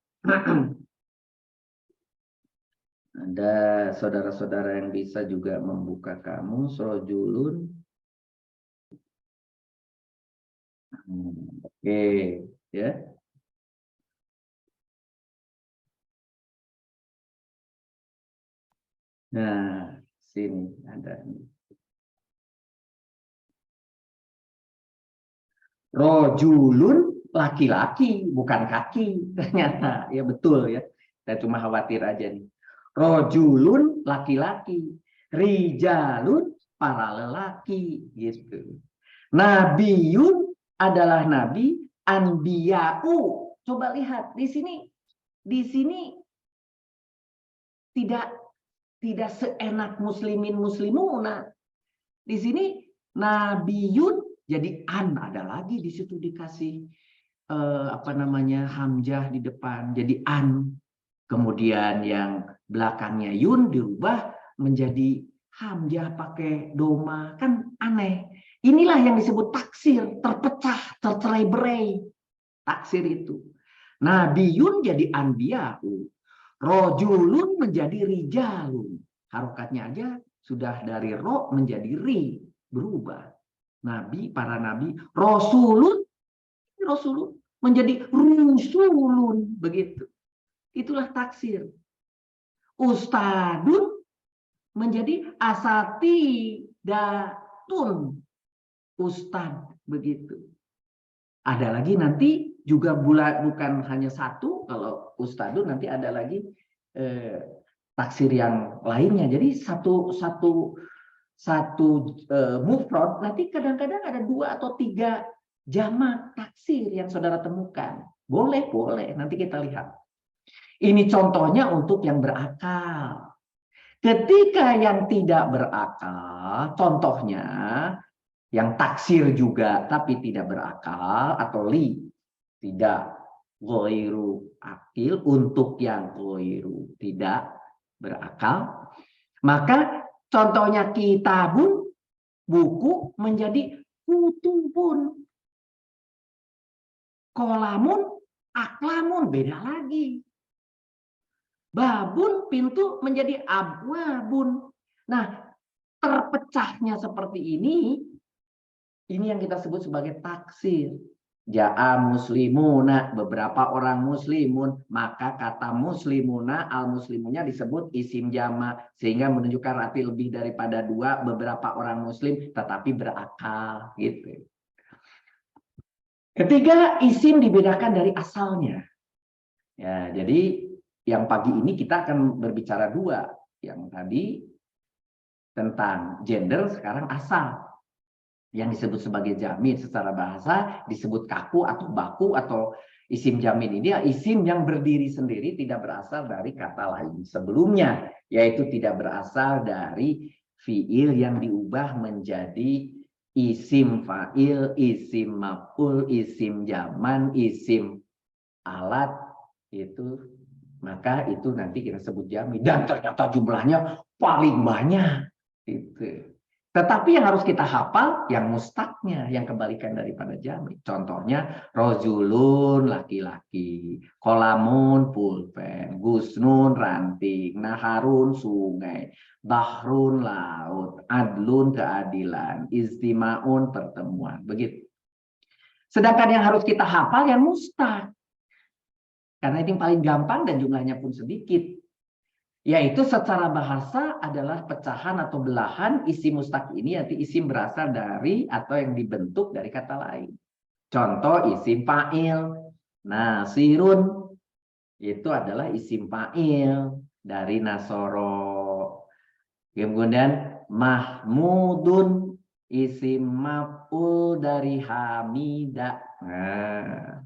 S1: Ada saudara-saudara yang bisa juga membuka kamus rojulun. Oke, ya. Nah, sini ada nih. Rojulun laki-laki, bukan kaki ternyata. Ya betul ya. Saya cuma khawatir aja nih. Rojulun laki-laki, rijalun para lelaki gitu. Nabiun adalah nabi, anbiya'u. Coba lihat di sini tidak seenak muslimin muslimuna. Di sini nabiun Jadi an ada lagi di situ dikasih hamzah di depan. Jadi an. Kemudian yang belakangnya yun dirubah menjadi hamzah pakai doma, kan aneh. Inilah yang disebut taksir, terpecah, tercerai-berai. Taksir itu. Nabiyun jadi anbiya'u. Rojulun menjadi rijalun. Harokatnya aja sudah dari ro menjadi ri, berubah. Nabi, para nabi, rasulun menjadi rusulun, begitu. Itulah taksir. Ustadun menjadi asatidatun. Ustad, begitu. Ada lagi nanti juga bukan hanya satu, kalau ustadun nanti ada lagi taksir yang lainnya. Jadi satu mufrad nanti kadang-kadang ada 2 atau 3 jamak taksir yang saudara temukan. Boleh, nanti kita lihat. Ini contohnya untuk yang berakal. Ketika yang tidak berakal, contohnya yang taksir juga tapi tidak berakal atau tidak ghairu akil, untuk yang ghairu tidak berakal, maka contohnya kitabun, buku, menjadi kutubun. Kolamun, aklamun, beda lagi. Babun, pintu, menjadi abwabun. Nah, terpecahnya seperti ini yang kita sebut sebagai taksir. Ja'a muslimuna, beberapa orang muslimun, maka kata muslimuna, al-muslimunya disebut isim jama, sehingga menunjukkan arti lebih daripada 2, beberapa orang muslim tetapi berakal, gitu. Ketiga, isim dibedakan dari asalnya. Ya, jadi yang pagi ini kita akan berbicara 2, yang tadi tentang gender, sekarang asal. Yang disebut sebagai jamin secara bahasa disebut kaku atau baku, atau isim jamin ini isim yang berdiri sendiri, tidak berasal dari kata lain sebelumnya, yaitu tidak berasal dari fiil yang diubah menjadi isim fa'il, isim maf'ul, isim zaman, isim alat, itu maka itu nanti kita sebut jamin, dan ternyata jumlahnya paling banyak itu. Tetapi yang harus kita hafal yang mustaknya, yang kebalikan daripada jamid. Contohnya rojulun, laki-laki, kolamun, pulpen, gusnun, ranting, naharun, sungai, bahrun, laut, adlun, keadilan, istimaun, pertemuan. Begitu. Sedangkan yang harus kita hafal yang mustak. Karena itu yang paling gampang dan jumlahnya pun sedikit. Yaitu secara bahasa adalah pecahan atau belahan isim mustaq ini, yaitu isim berasal dari atau yang dibentuk dari kata lain. Contoh isim fa'il. Nasirun itu adalah isim fa'il dari nasoro. Kemudian mahmudun isim maf'ul dari hamida. Nah,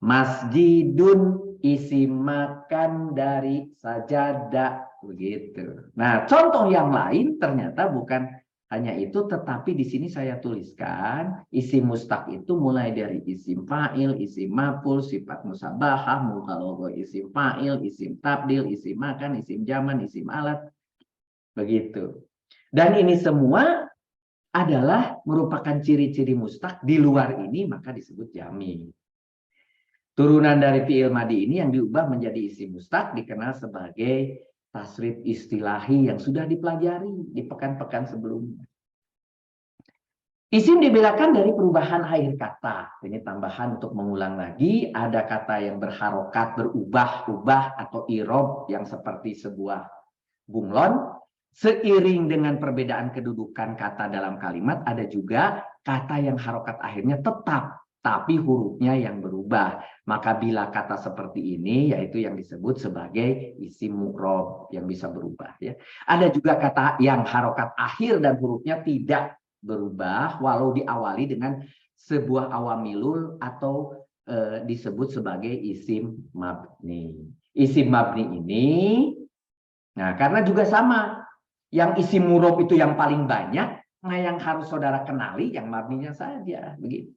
S1: masjidun isim makan dari sajadah, begitu. Nah, contoh yang lain ternyata bukan hanya itu, tetapi di sini saya tuliskan isim mustaq itu mulai dari isim fa'il, isim maf'ul, sifat musabahah, mukhalafah isim fa'il, isim tabdil, isim makan, isim zaman, isim alat, begitu. Dan ini semua adalah merupakan ciri-ciri mustaq. Di luar ini maka disebut jami'. Turunan dari fi'il madi ini yang diubah menjadi isim mustaq dikenal sebagai tasrif istilahi yang sudah dipelajari di pekan-pekan sebelumnya. Isim dibedakan dari perubahan akhir kata. Ini tambahan untuk mengulang lagi. Ada kata yang berharokat, berubah-ubah atau irob yang seperti sebuah bunglon. Seiring dengan perbedaan kedudukan kata dalam kalimat, ada juga kata yang harokat akhirnya tetap, tapi hurufnya yang berubah. Maka bila kata seperti ini, yaitu yang disebut sebagai isim mu'rob yang bisa berubah. Ya. Ada juga kata yang harokat akhir dan hurufnya tidak berubah, walau diawali dengan sebuah awamilul atau disebut sebagai isim mabni. Isim mabni ini, nah karena juga sama, yang isim mu'rob itu yang paling banyak, Nah, yang harus saudara kenali yang mabninya saja, begitu.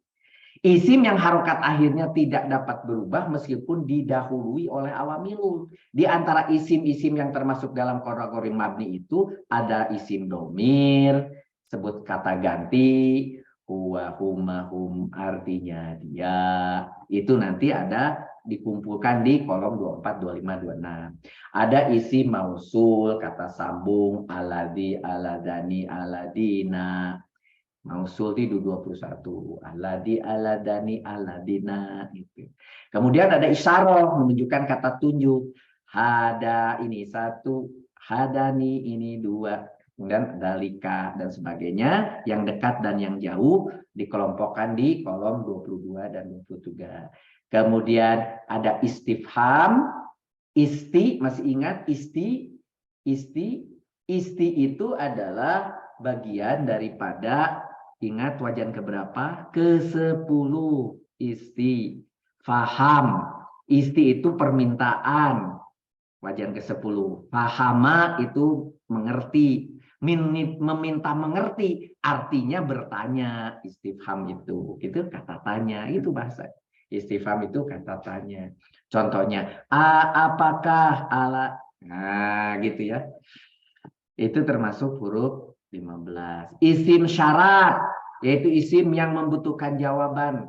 S1: Isim yang harokat akhirnya tidak dapat berubah meskipun didahului oleh awamilul. Di antara isim-isim yang termasuk dalam kategori mabni itu ada isim domir, sebut kata ganti, huwa, huma, hum, artinya dia. Itu nanti ada dikumpulkan di kolom 24, 25, 26. Ada isim mausul, kata sambung, aladi, aladani, aladina. Mausul itu 21. Aladi, aladani, aladina. Gitu. Kemudian ada isyarah menunjukkan kata tunjuk. Hada ini satu, hadani ini dua. Kemudian dalika dan sebagainya. Yang dekat dan yang jauh dikelompokkan di kolom 22 dan 23. Kemudian ada istifham. Isti, masih ingat isti? Isti, isti itu adalah bagian daripada, ingat wajan keberapa? Ke-10. Isti. Faham. Isti itu permintaan. Wajan ke-10. Fahama itu mengerti. Meminta mengerti. Artinya bertanya. Istifham itu. Itu kata tanya. Itu bahasa. Istifham itu kata tanya. Contohnya. Apakah ala. Nah gitu ya. Itu termasuk huruf 15. Isim syarat, yaitu isim yang membutuhkan jawaban.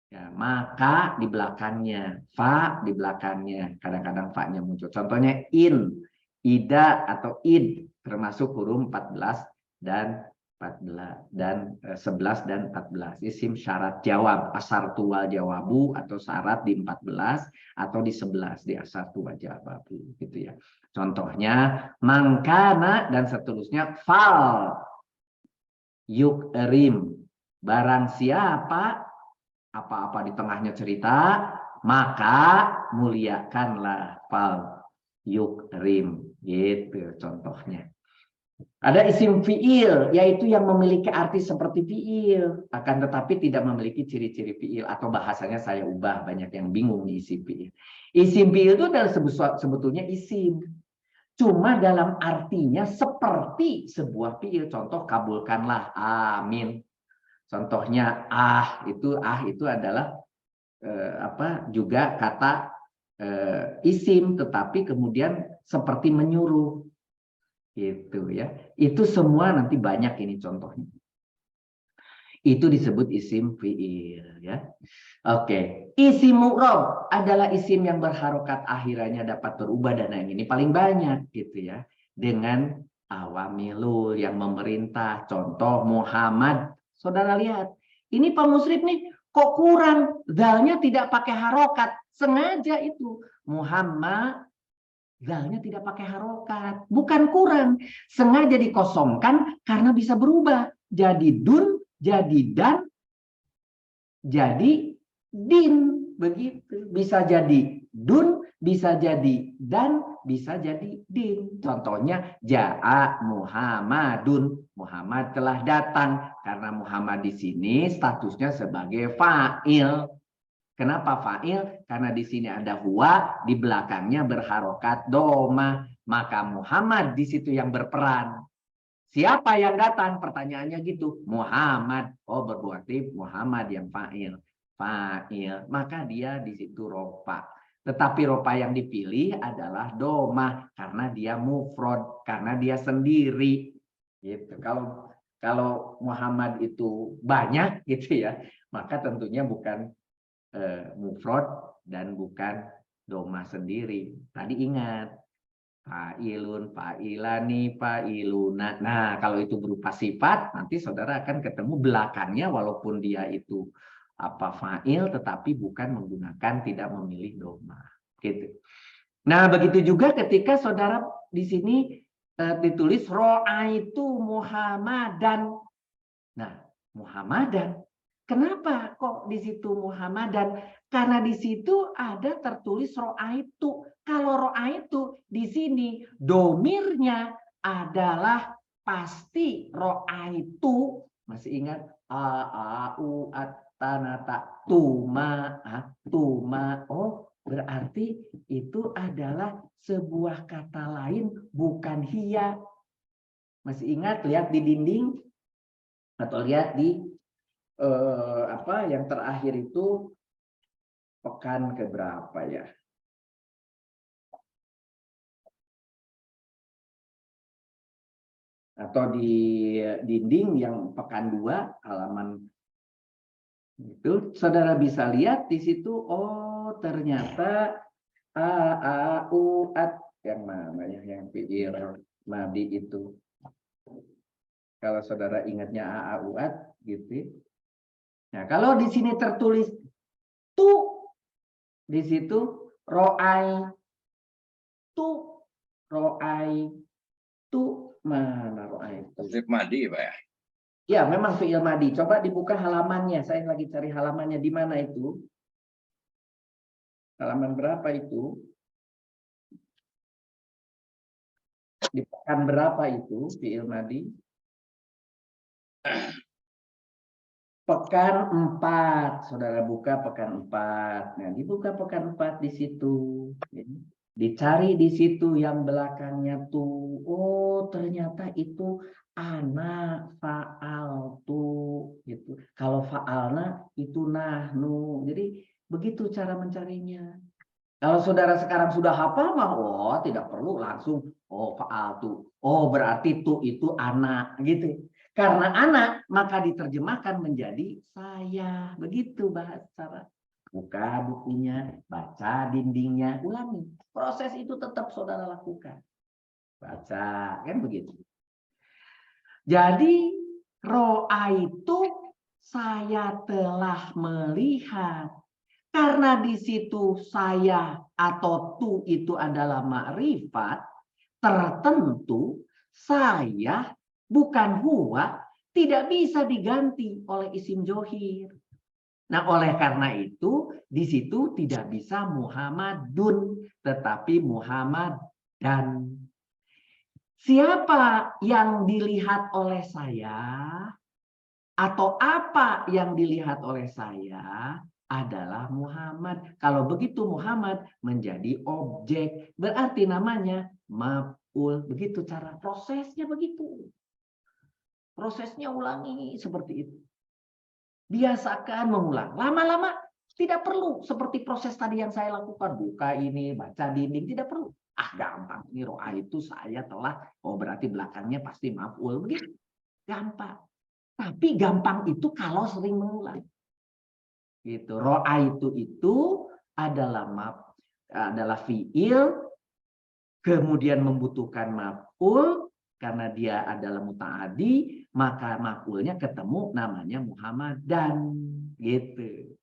S1: Ya, maka di belakangnya, fa di belakangnya, kadang-kadang fa-nya muncul. Contohnya in, ida atau id, termasuk huruf 14 dan 14 dan 11 dan 14. Isim syarat jawab, asartu wal jawabu atau syarat di 14 atau di 11 di asartu wal jawabu gitu ya. Contohnya mangkana dan seterusnya fal yukrim, barang siapa apa-apa di tengahnya cerita maka muliakanlah fal yukrim gitu contohnya. Ada isim fiil, yaitu yang memiliki arti seperti fiil, akan tetapi tidak memiliki ciri-ciri fiil, atau bahasanya saya ubah, banyak yang bingung di isim fiil. Isim fiil itu adalah sebetulnya isim, cuma dalam artinya seperti sebuah fiil. Contoh, kabulkanlah, amin. Contohnya itu adalah juga kata isim, tetapi kemudian seperti menyuruh. Gitu ya. Itu semua nanti banyak ini contohnya. Itu disebut isim fiil ya. Oke, isim mu'rab adalah isim yang berharokat akhirannya dapat berubah dan yang ini paling banyak gitu ya. Dengan awamilul yang memerintah. Contoh Muhammad. Saudara lihat, ini Pak Musrif nih kok kurang, dalnya tidak pakai harokat. Sengaja itu. Muhammad zalnya tidak pakai harokat. Bukan kurang. Sengaja dikosongkan karena bisa berubah. Jadi dun, jadi dan, jadi din. Begitu. Bisa jadi dun, bisa jadi dan, bisa jadi din. Contohnya, ja'a Muhammadun. Muhammad telah datang. Karena Muhammad di sini statusnya sebagai fa'il. Kenapa fa'il? Karena di sini ada huwa, di belakangnya berharokat doma. Maka Muhammad di situ yang berperan. Siapa yang datang? Pertanyaannya gitu. Muhammad. Oh, berarti Muhammad yang fa'il. Fa'il. Maka dia di situ rofa. Tetapi rofa yang dipilih adalah doma. Karena dia mufrod. Karena dia sendiri. Gitu. Kalau Muhammad itu banyak gitu ya. Maka tentunya bukan mufrad dan bukan doma sendiri. Tadi ingat fa'ilun, fa'ilani, fa'iluna. Nah, kalau itu berupa sifat, nanti saudara akan ketemu belakangnya walaupun dia itu fa'il tetapi bukan menggunakan, tidak memilih doma. Gitu. Nah, begitu juga ketika saudara di sini ditulis ro'aitu Muhammadan. Nah, Muhammadan. Kenapa kok di situ Muhammadan? Karena di situ ada tertulis ro'aitu. Kalau ro'aitu di sini domirnya adalah pasti ro'aitu. Masih ingat? A-a-u at-tanata tuma tuma. Oh, berarti itu adalah sebuah kata lain bukan hiya. Masih ingat? Lihat di dinding. Atau lihat di yang terakhir itu pekan keberapa ya? Atau di dinding yang pekan 2 halaman itu, saudara bisa lihat di situ, oh ternyata a a u at yang mana ya, yang fiil madi itu. Kalau saudara ingatnya a a u at gitu. Nah, kalau di sini tertulis tu, di situ roai tu mana roai tu?
S2: Madi, Pak ya?
S1: Ya, memang fiil madi. Coba dibuka halamannya. Saya lagi cari halamannya di mana itu. Halaman berapa itu? Di pekan berapa itu fiil madi? Pekan 4. Saudara buka pekan 4. Nah, dibuka pekan 4 di situ. Dicari di situ yang belakangnya tuh. Oh, ternyata itu anak faal tuh gitu. Kalau faalna itu nahnu. Jadi begitu cara mencarinya. Kalau saudara sekarang sudah hafal mah, oh tidak perlu langsung oh faal tuh. Oh berarti tuh itu anak gitu. Karena anak maka diterjemahkan menjadi saya. Begitu bahasa. Buka bukunya, baca dindingnya, ulangi. Proses itu tetap saudara lakukan. Baca, kan begitu. Jadi ro'a itu saya telah melihat. Karena di situ saya atau tu itu adalah makrifat tertentu, saya bukan huwa tidak bisa diganti oleh isim johir. Nah, oleh karena itu di situ tidak bisa Muhammadun, tetapi Muhammad dan. Siapa yang dilihat oleh saya atau apa yang dilihat oleh saya adalah Muhammad. Kalau begitu Muhammad menjadi objek, berarti namanya maf'ul. Begitu cara prosesnya begitu. Prosesnya ulangi seperti itu. Biasakan mengulang. Lama-lama tidak perlu seperti proses tadi yang saya lakukan. Buka ini, baca dinding, tidak perlu. Ah gampang. Ini ro'a itu saya telah, oh berarti belakangnya pasti maf'ul. Begitu. Gampang. Tapi gampang itu kalau sering mengulang. Gitu. Ro'a itu adalah adalah fiil, kemudian membutuhkan maf'ul, karena dia adalah muta'adi, maka maf'ulnya ketemu namanya Muhammadan gitu.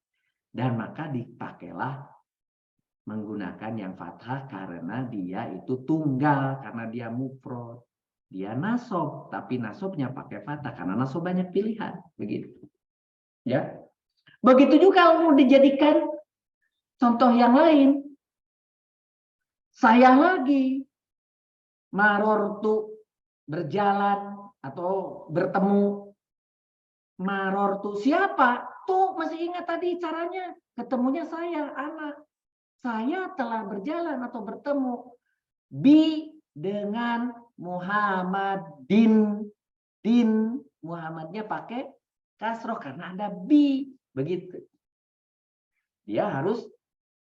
S1: Dan maka dipakailah menggunakan yang fathah karena dia itu tunggal, karena dia mufrad. Dia nasob, tapi nasobnya pakai fathah karena nasob banyak pilihan, begitu. Ya. Begitu juga kalau dijadikan contoh yang lain. Saya lagi marortu berjalan atau bertemu. Marortu siapa? Tuh masih ingat tadi caranya. Ketemunya saya, anak. Saya telah berjalan atau bertemu bi dengan Muhammadin. Din, Muhammadnya pakai kasroh karena ada bi. Begitu. Dia harus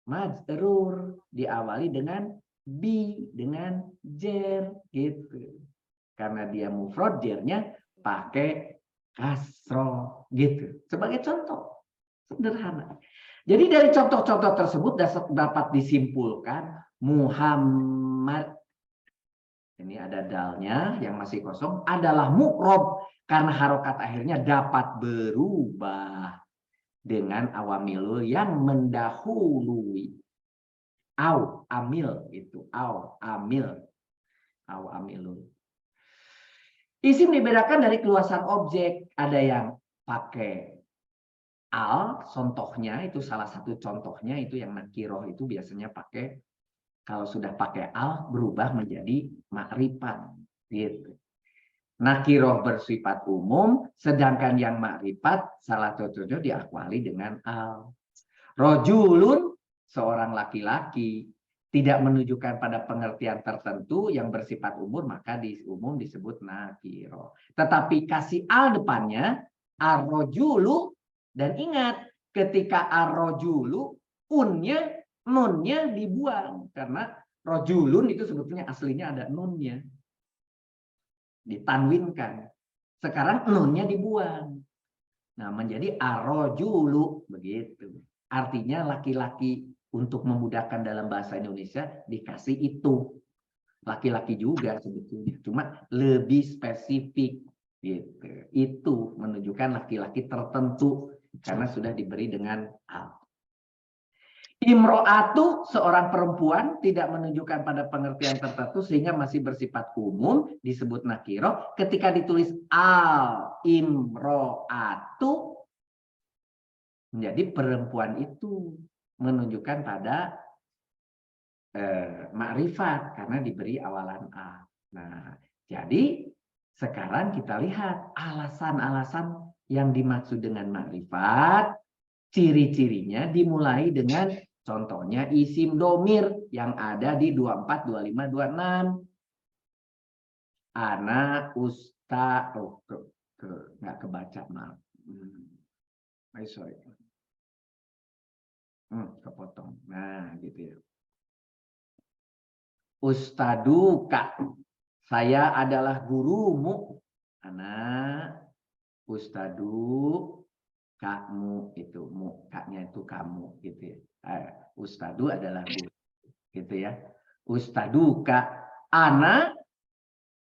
S1: majrur. Diawali dengan bi, dengan jer. Gitu. Karena dia mufrad, jernya pakai kasroh gitu. Sebagai contoh sederhana. Jadi dari contoh-contoh tersebut dapat disimpulkan Muhammad, ini ada dalnya yang masih kosong, adalah mu'rob karena harokat akhirnya dapat berubah dengan awamilul yang mendahului. Au amil itu, au amil, au amilul. Isim dibedakan dari keluasan objek. Ada yang pakai al, contohnya itu salah satu contohnya itu yang nakiroh itu biasanya pakai, kalau sudah pakai al berubah menjadi makrifat gitu. Nakiroh bersifat umum, sedangkan yang makrifat salah satunya diakwali dengan al. Rojulun seorang laki-laki, tidak menunjukkan pada pengertian tertentu yang bersifat umum, maka umum disebut nakiro. Tetapi kasih al depannya, arrojulu, dan ingat ketika arrojulu, nunnya dibuang karena rojulun itu sebetulnya aslinya ada nunnya, ditanwinkan. Sekarang nunnya dibuang. Nah, menjadi arrojulu begitu. Artinya laki-laki, untuk memudahkan dalam bahasa Indonesia dikasih itu. Laki-laki juga sebetulnya, cuma lebih spesifik gitu. Itu menunjukkan laki-laki tertentu karena sudah diberi dengan al. Imro'atu, seorang perempuan, tidak menunjukkan pada pengertian tertentu sehingga masih bersifat umum, disebut nakiro. Ketika ditulis al imro'atu, menjadi perempuan itu menunjukkan pada makrifat karena diberi awalan a. Nah, jadi sekarang kita lihat alasan-alasan yang dimaksud dengan makrifat, ciri-cirinya dimulai dengan contohnya isim domir yang ada di 24, 25, 26. Ana, usta, nggak kebaca, maaf. Sorry. Kepotong. Nah, gitu ya. Ustaduka, saya adalah gurumu. Anak, ustadu, kamu itu, kaknya itu kamu, gitu ya. Ustadu adalah guru, gitu ya. Ustaduka, ana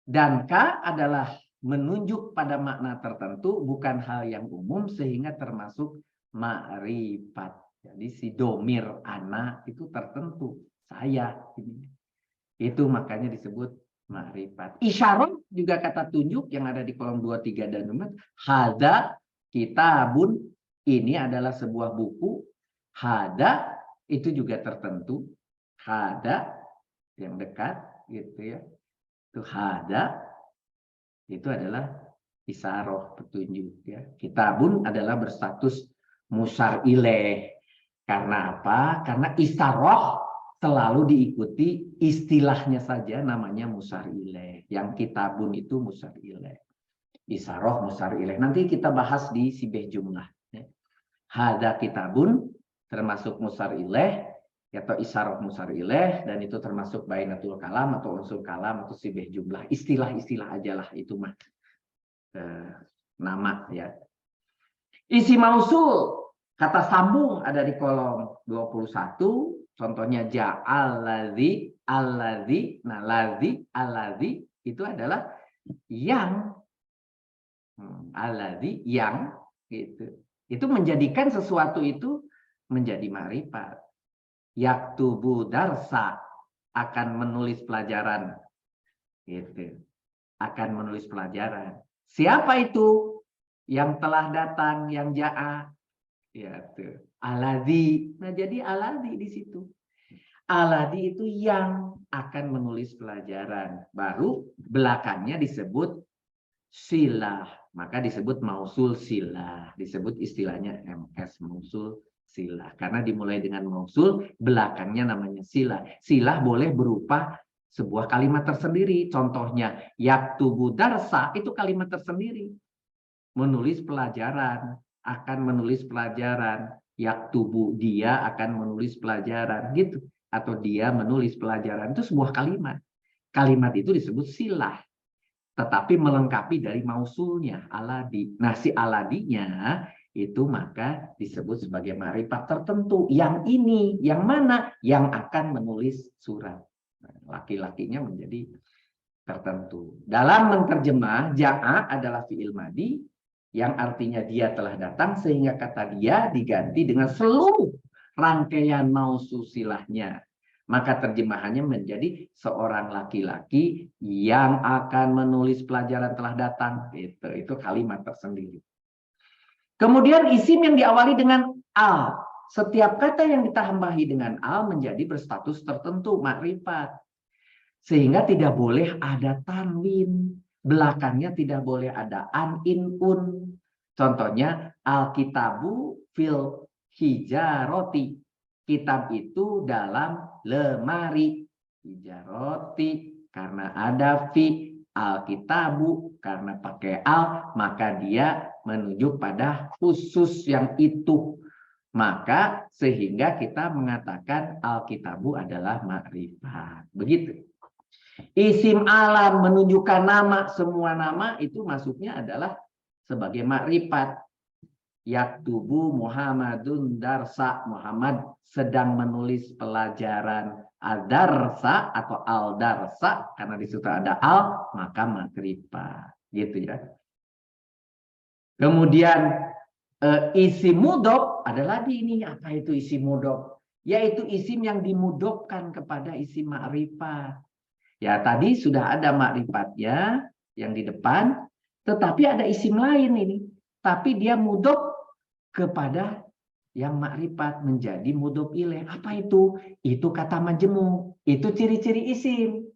S1: dan ka adalah menunjuk pada makna tertentu, bukan hal yang umum sehingga termasuk ma'rifat. Jadi si domir ana itu tertentu, saya ini. Itu makanya disebut ma'rifat. Isyarat juga kata tunjuk yang ada di kolom 2, 3 dan 4. Hada kitabun, ini adalah sebuah buku. Hada itu juga tertentu. Hada yang dekat gitu ya. Itu hada itu adalah isyarat, petunjuk ya. Kitabun adalah berstatus musyar ilaih. Karena apa? Karena isyarat selalu diikuti istilahnya saja namanya musyar ilaih. Yang kitabun itu musyar ilaih. Isyarat musyar ilaih. Nanti kita bahas di sibeh jumlah. Hada kitabun termasuk musyar ilaih atau isyarat musyar ilaih, dan itu termasuk bainatul kalam atau unsur kalam atau sibeh jumlah. Istilah-istilah ajalah itu mah. Nama ya. Isi mausul, kata sambung ada di kolom 21. Contohnya ja'alladzi, alladzi, nah ladzi, alladzi itu adalah yang, alladzi yang, gitu. Itu menjadikan sesuatu itu menjadi ma'rifat. Yaktubu darsa, akan menulis pelajaran, gitu. Akan menulis pelajaran. Siapa itu yang telah datang, yang ja'a? Ya tuh. Alladzi. Nah, jadi alladzi di situ. Alladzi itu yang akan menulis pelajaran. Baru belakangnya disebut silah. Maka disebut mausul silah. Disebut istilahnya MS, mausul silah. Karena dimulai dengan mausul, belakangnya namanya silah. Silah boleh berupa sebuah kalimat tersendiri. Contohnya, yaktubu darsa, itu kalimat tersendiri. Menulis pelajaran. Akan menulis pelajaran, yaktubu, dia akan menulis pelajaran, gitu. Atau dia menulis pelajaran, itu sebuah kalimat. Kalimat itu disebut silah, tetapi melengkapi dari mausulnya, aladi. Nah, si aladinya itu maka disebut sebagai ma'rifat tertentu. Yang ini, yang mana? Yang akan menulis surat. Laki-lakinya menjadi tertentu. Dalam menerjemah, ja'a adalah fi'il madi, yang artinya dia telah datang, sehingga kata dia diganti dengan seluruh rangkaian mausul silahnya. Maka terjemahannya menjadi seorang laki-laki yang akan menulis pelajaran telah datang. Itu kalimat tersendiri. Kemudian isim yang diawali dengan al. Setiap kata yang ditambahi dengan al menjadi berstatus tertentu, makrifat. Sehingga tidak boleh ada tanwin. Belakangnya tidak boleh ada an, in, un. Contohnya, al-kitabu fil hijaroti. Kitab itu dalam lemari, ijaroti karena ada fi, alkitabu karena pakai al, maka dia menunjuk pada khusus yang itu. Maka sehingga kita mengatakan alkitabu adalah makrifat. Begitu. Isim alam menunjukkan nama, semua nama itu masuknya adalah sebagai makrifat. Yaktubu Muhammadun darsa, Muhammad sedang menulis pelajaran. Al-darsa atau al-darsa, karena di situ ada al, maka makrifat. Gitu ya. Kemudian isim mudhof adalah di ini. Apa itu isim mudhof? Yaitu isim yang dimudhofkan kepada isim makrifat. Ya, tadi sudah ada makrifatnya yang di depan, tetapi ada isim lain ini. Tapi dia mudhof kepada yang makrifat menjadi mudhof ilaih. Apa itu? Itu kata majemuk. Itu ciri-ciri isim.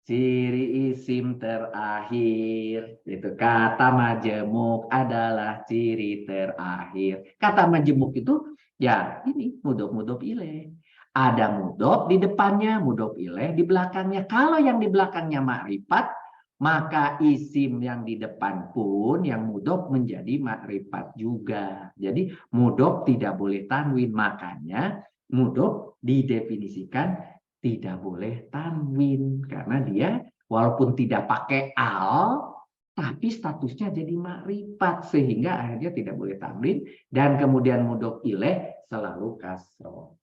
S1: Ciri isim terakhir. Itu kata majemuk adalah ciri terakhir. Kata majemuk itu ya ini mudhof ilaih. Ada mudhof di depannya, mudhof ilaih di belakangnya. Kalau yang di belakangnya makrifat, maka isim yang di depan pun yang mudhof menjadi makrifat juga. Jadi mudhof tidak boleh tanwin. Makanya mudhof didefinisikan tidak boleh tanwin. Karena dia walaupun tidak pakai al, tapi statusnya jadi makrifat. Sehingga akhirnya tidak boleh tanwin. Dan kemudian mudhof ilaih selalu kasroh.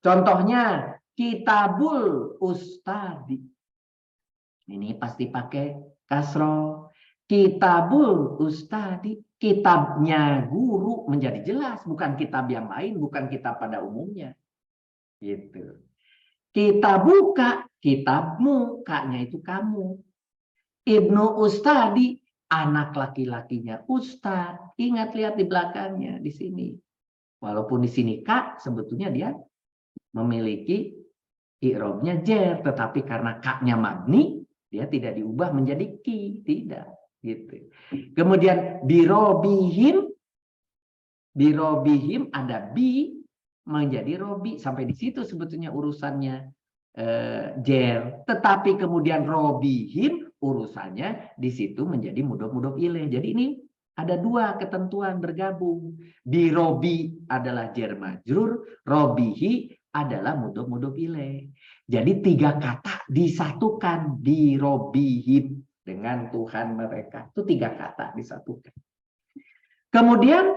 S1: Contohnya kitabul ustadi. Ini pasti pakai kasroh. Kitabul ustadi, kitabnya guru menjadi jelas, bukan kitab yang lain, bukan kitab pada umumnya. Gitu. Kitabuka, kitabmu, kaknya itu kamu. Ibnu ustadi, anak laki-lakinya ustad. Ingat, lihat di belakangnya di sini. Walaupun di sini kak, sebetulnya dia memiliki i'rabnya jer, tetapi karena kaknya mabni, dia tidak diubah menjadi ki, tidak gitu. Kemudian birobihim ada bi menjadi robi, sampai di situ sebetulnya urusannya jer, tetapi kemudian robihim urusannya di situ menjadi mudhof ilaih. Jadi ini ada dua ketentuan bergabung. Birobi adalah jer majrur, robihi adalah mudhof ilaih. Jadi tiga kata disatukan di robihim dengan Tuhan mereka. Itu tiga kata disatukan. Kemudian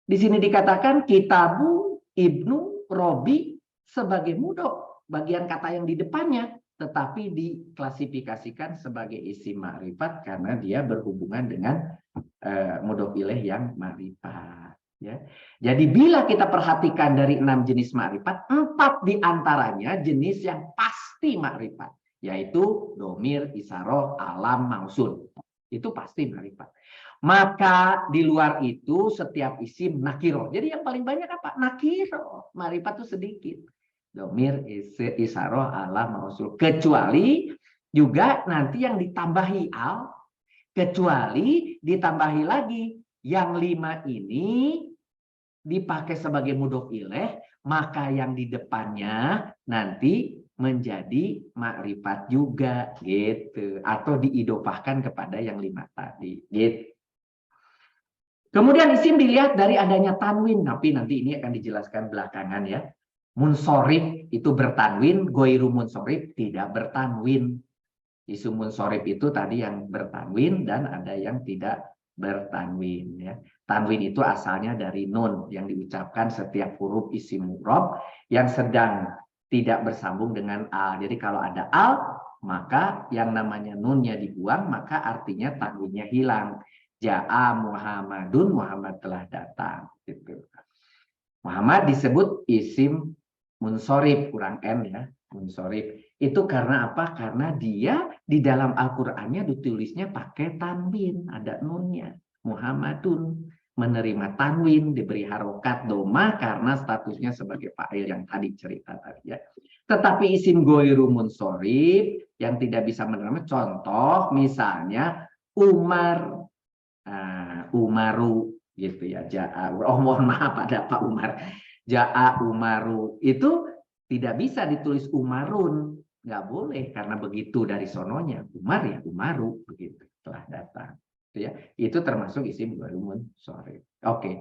S1: di sini dikatakan kitabu, ibnu, robi sebagai mudhof, bagian kata yang di depannya, tetapi diklasifikasikan sebagai isim ma'rifat karena dia berhubungan dengan mudhof ilaih yang ma'rifat. Ya. Jadi bila kita perhatikan dari 6 jenis ma'rifat, 4 diantaranya jenis yang pasti ma'rifat, yaitu domir, isaroh, alam, mausul. Itu pasti ma'rifat. Maka di luar itu setiap isim nakiro. Jadi yang paling banyak apa? Nakiro. Ma'rifat itu sedikit. Domir, isaroh, alam, mausul. Kecuali juga nanti yang ditambahi al, kecuali ditambahi lagi yang 5 ini dipakai sebagai mudhof ilaih, maka yang di depannya nanti menjadi makrifat juga gitu, atau diidofahkan kepada yang 5 tadi gitu. Kemudian isim dilihat dari adanya tanwin, tapi nanti ini akan dijelaskan belakangan ya. Munsorif itu bertanwin, goiru munsorif tidak bertanwin. Isim munsorif itu tadi yang bertanwin dan ada yang tidak bertanwin ya. Tanwin itu asalnya dari nun yang diucapkan setiap huruf isim mu'rab yang sedang tidak bersambung dengan al. Jadi kalau ada al, maka yang namanya nunnya dibuang, maka artinya tanwinnya hilang. Ja'a Muhammadun, Muhammad telah datang gitu. Muhammad disebut isim munsorif, kurang n ya, munsorif. Itu karena apa? Karena dia di dalam Al-Qur'annya ditulisnya pakai tanwin, ada nunnya. Muhammadun menerima tanwin, diberi harokat doma karena statusnya sebagai fa'il yang tadi cerita tadi ya. Tetapi isim goiru munsorif yang tidak bisa menerima, contoh misalnya Umar, Umaru gitu ya. Ja'a, oh mohon maaf ada Pak Umar. Ja'a Umaru itu Tidak bisa ditulis Umarun, nggak boleh karena begitu dari sononya Umar ya Umaru begitu telah datang. Ya, itu termasuk isim ghairul munsharif. Oke.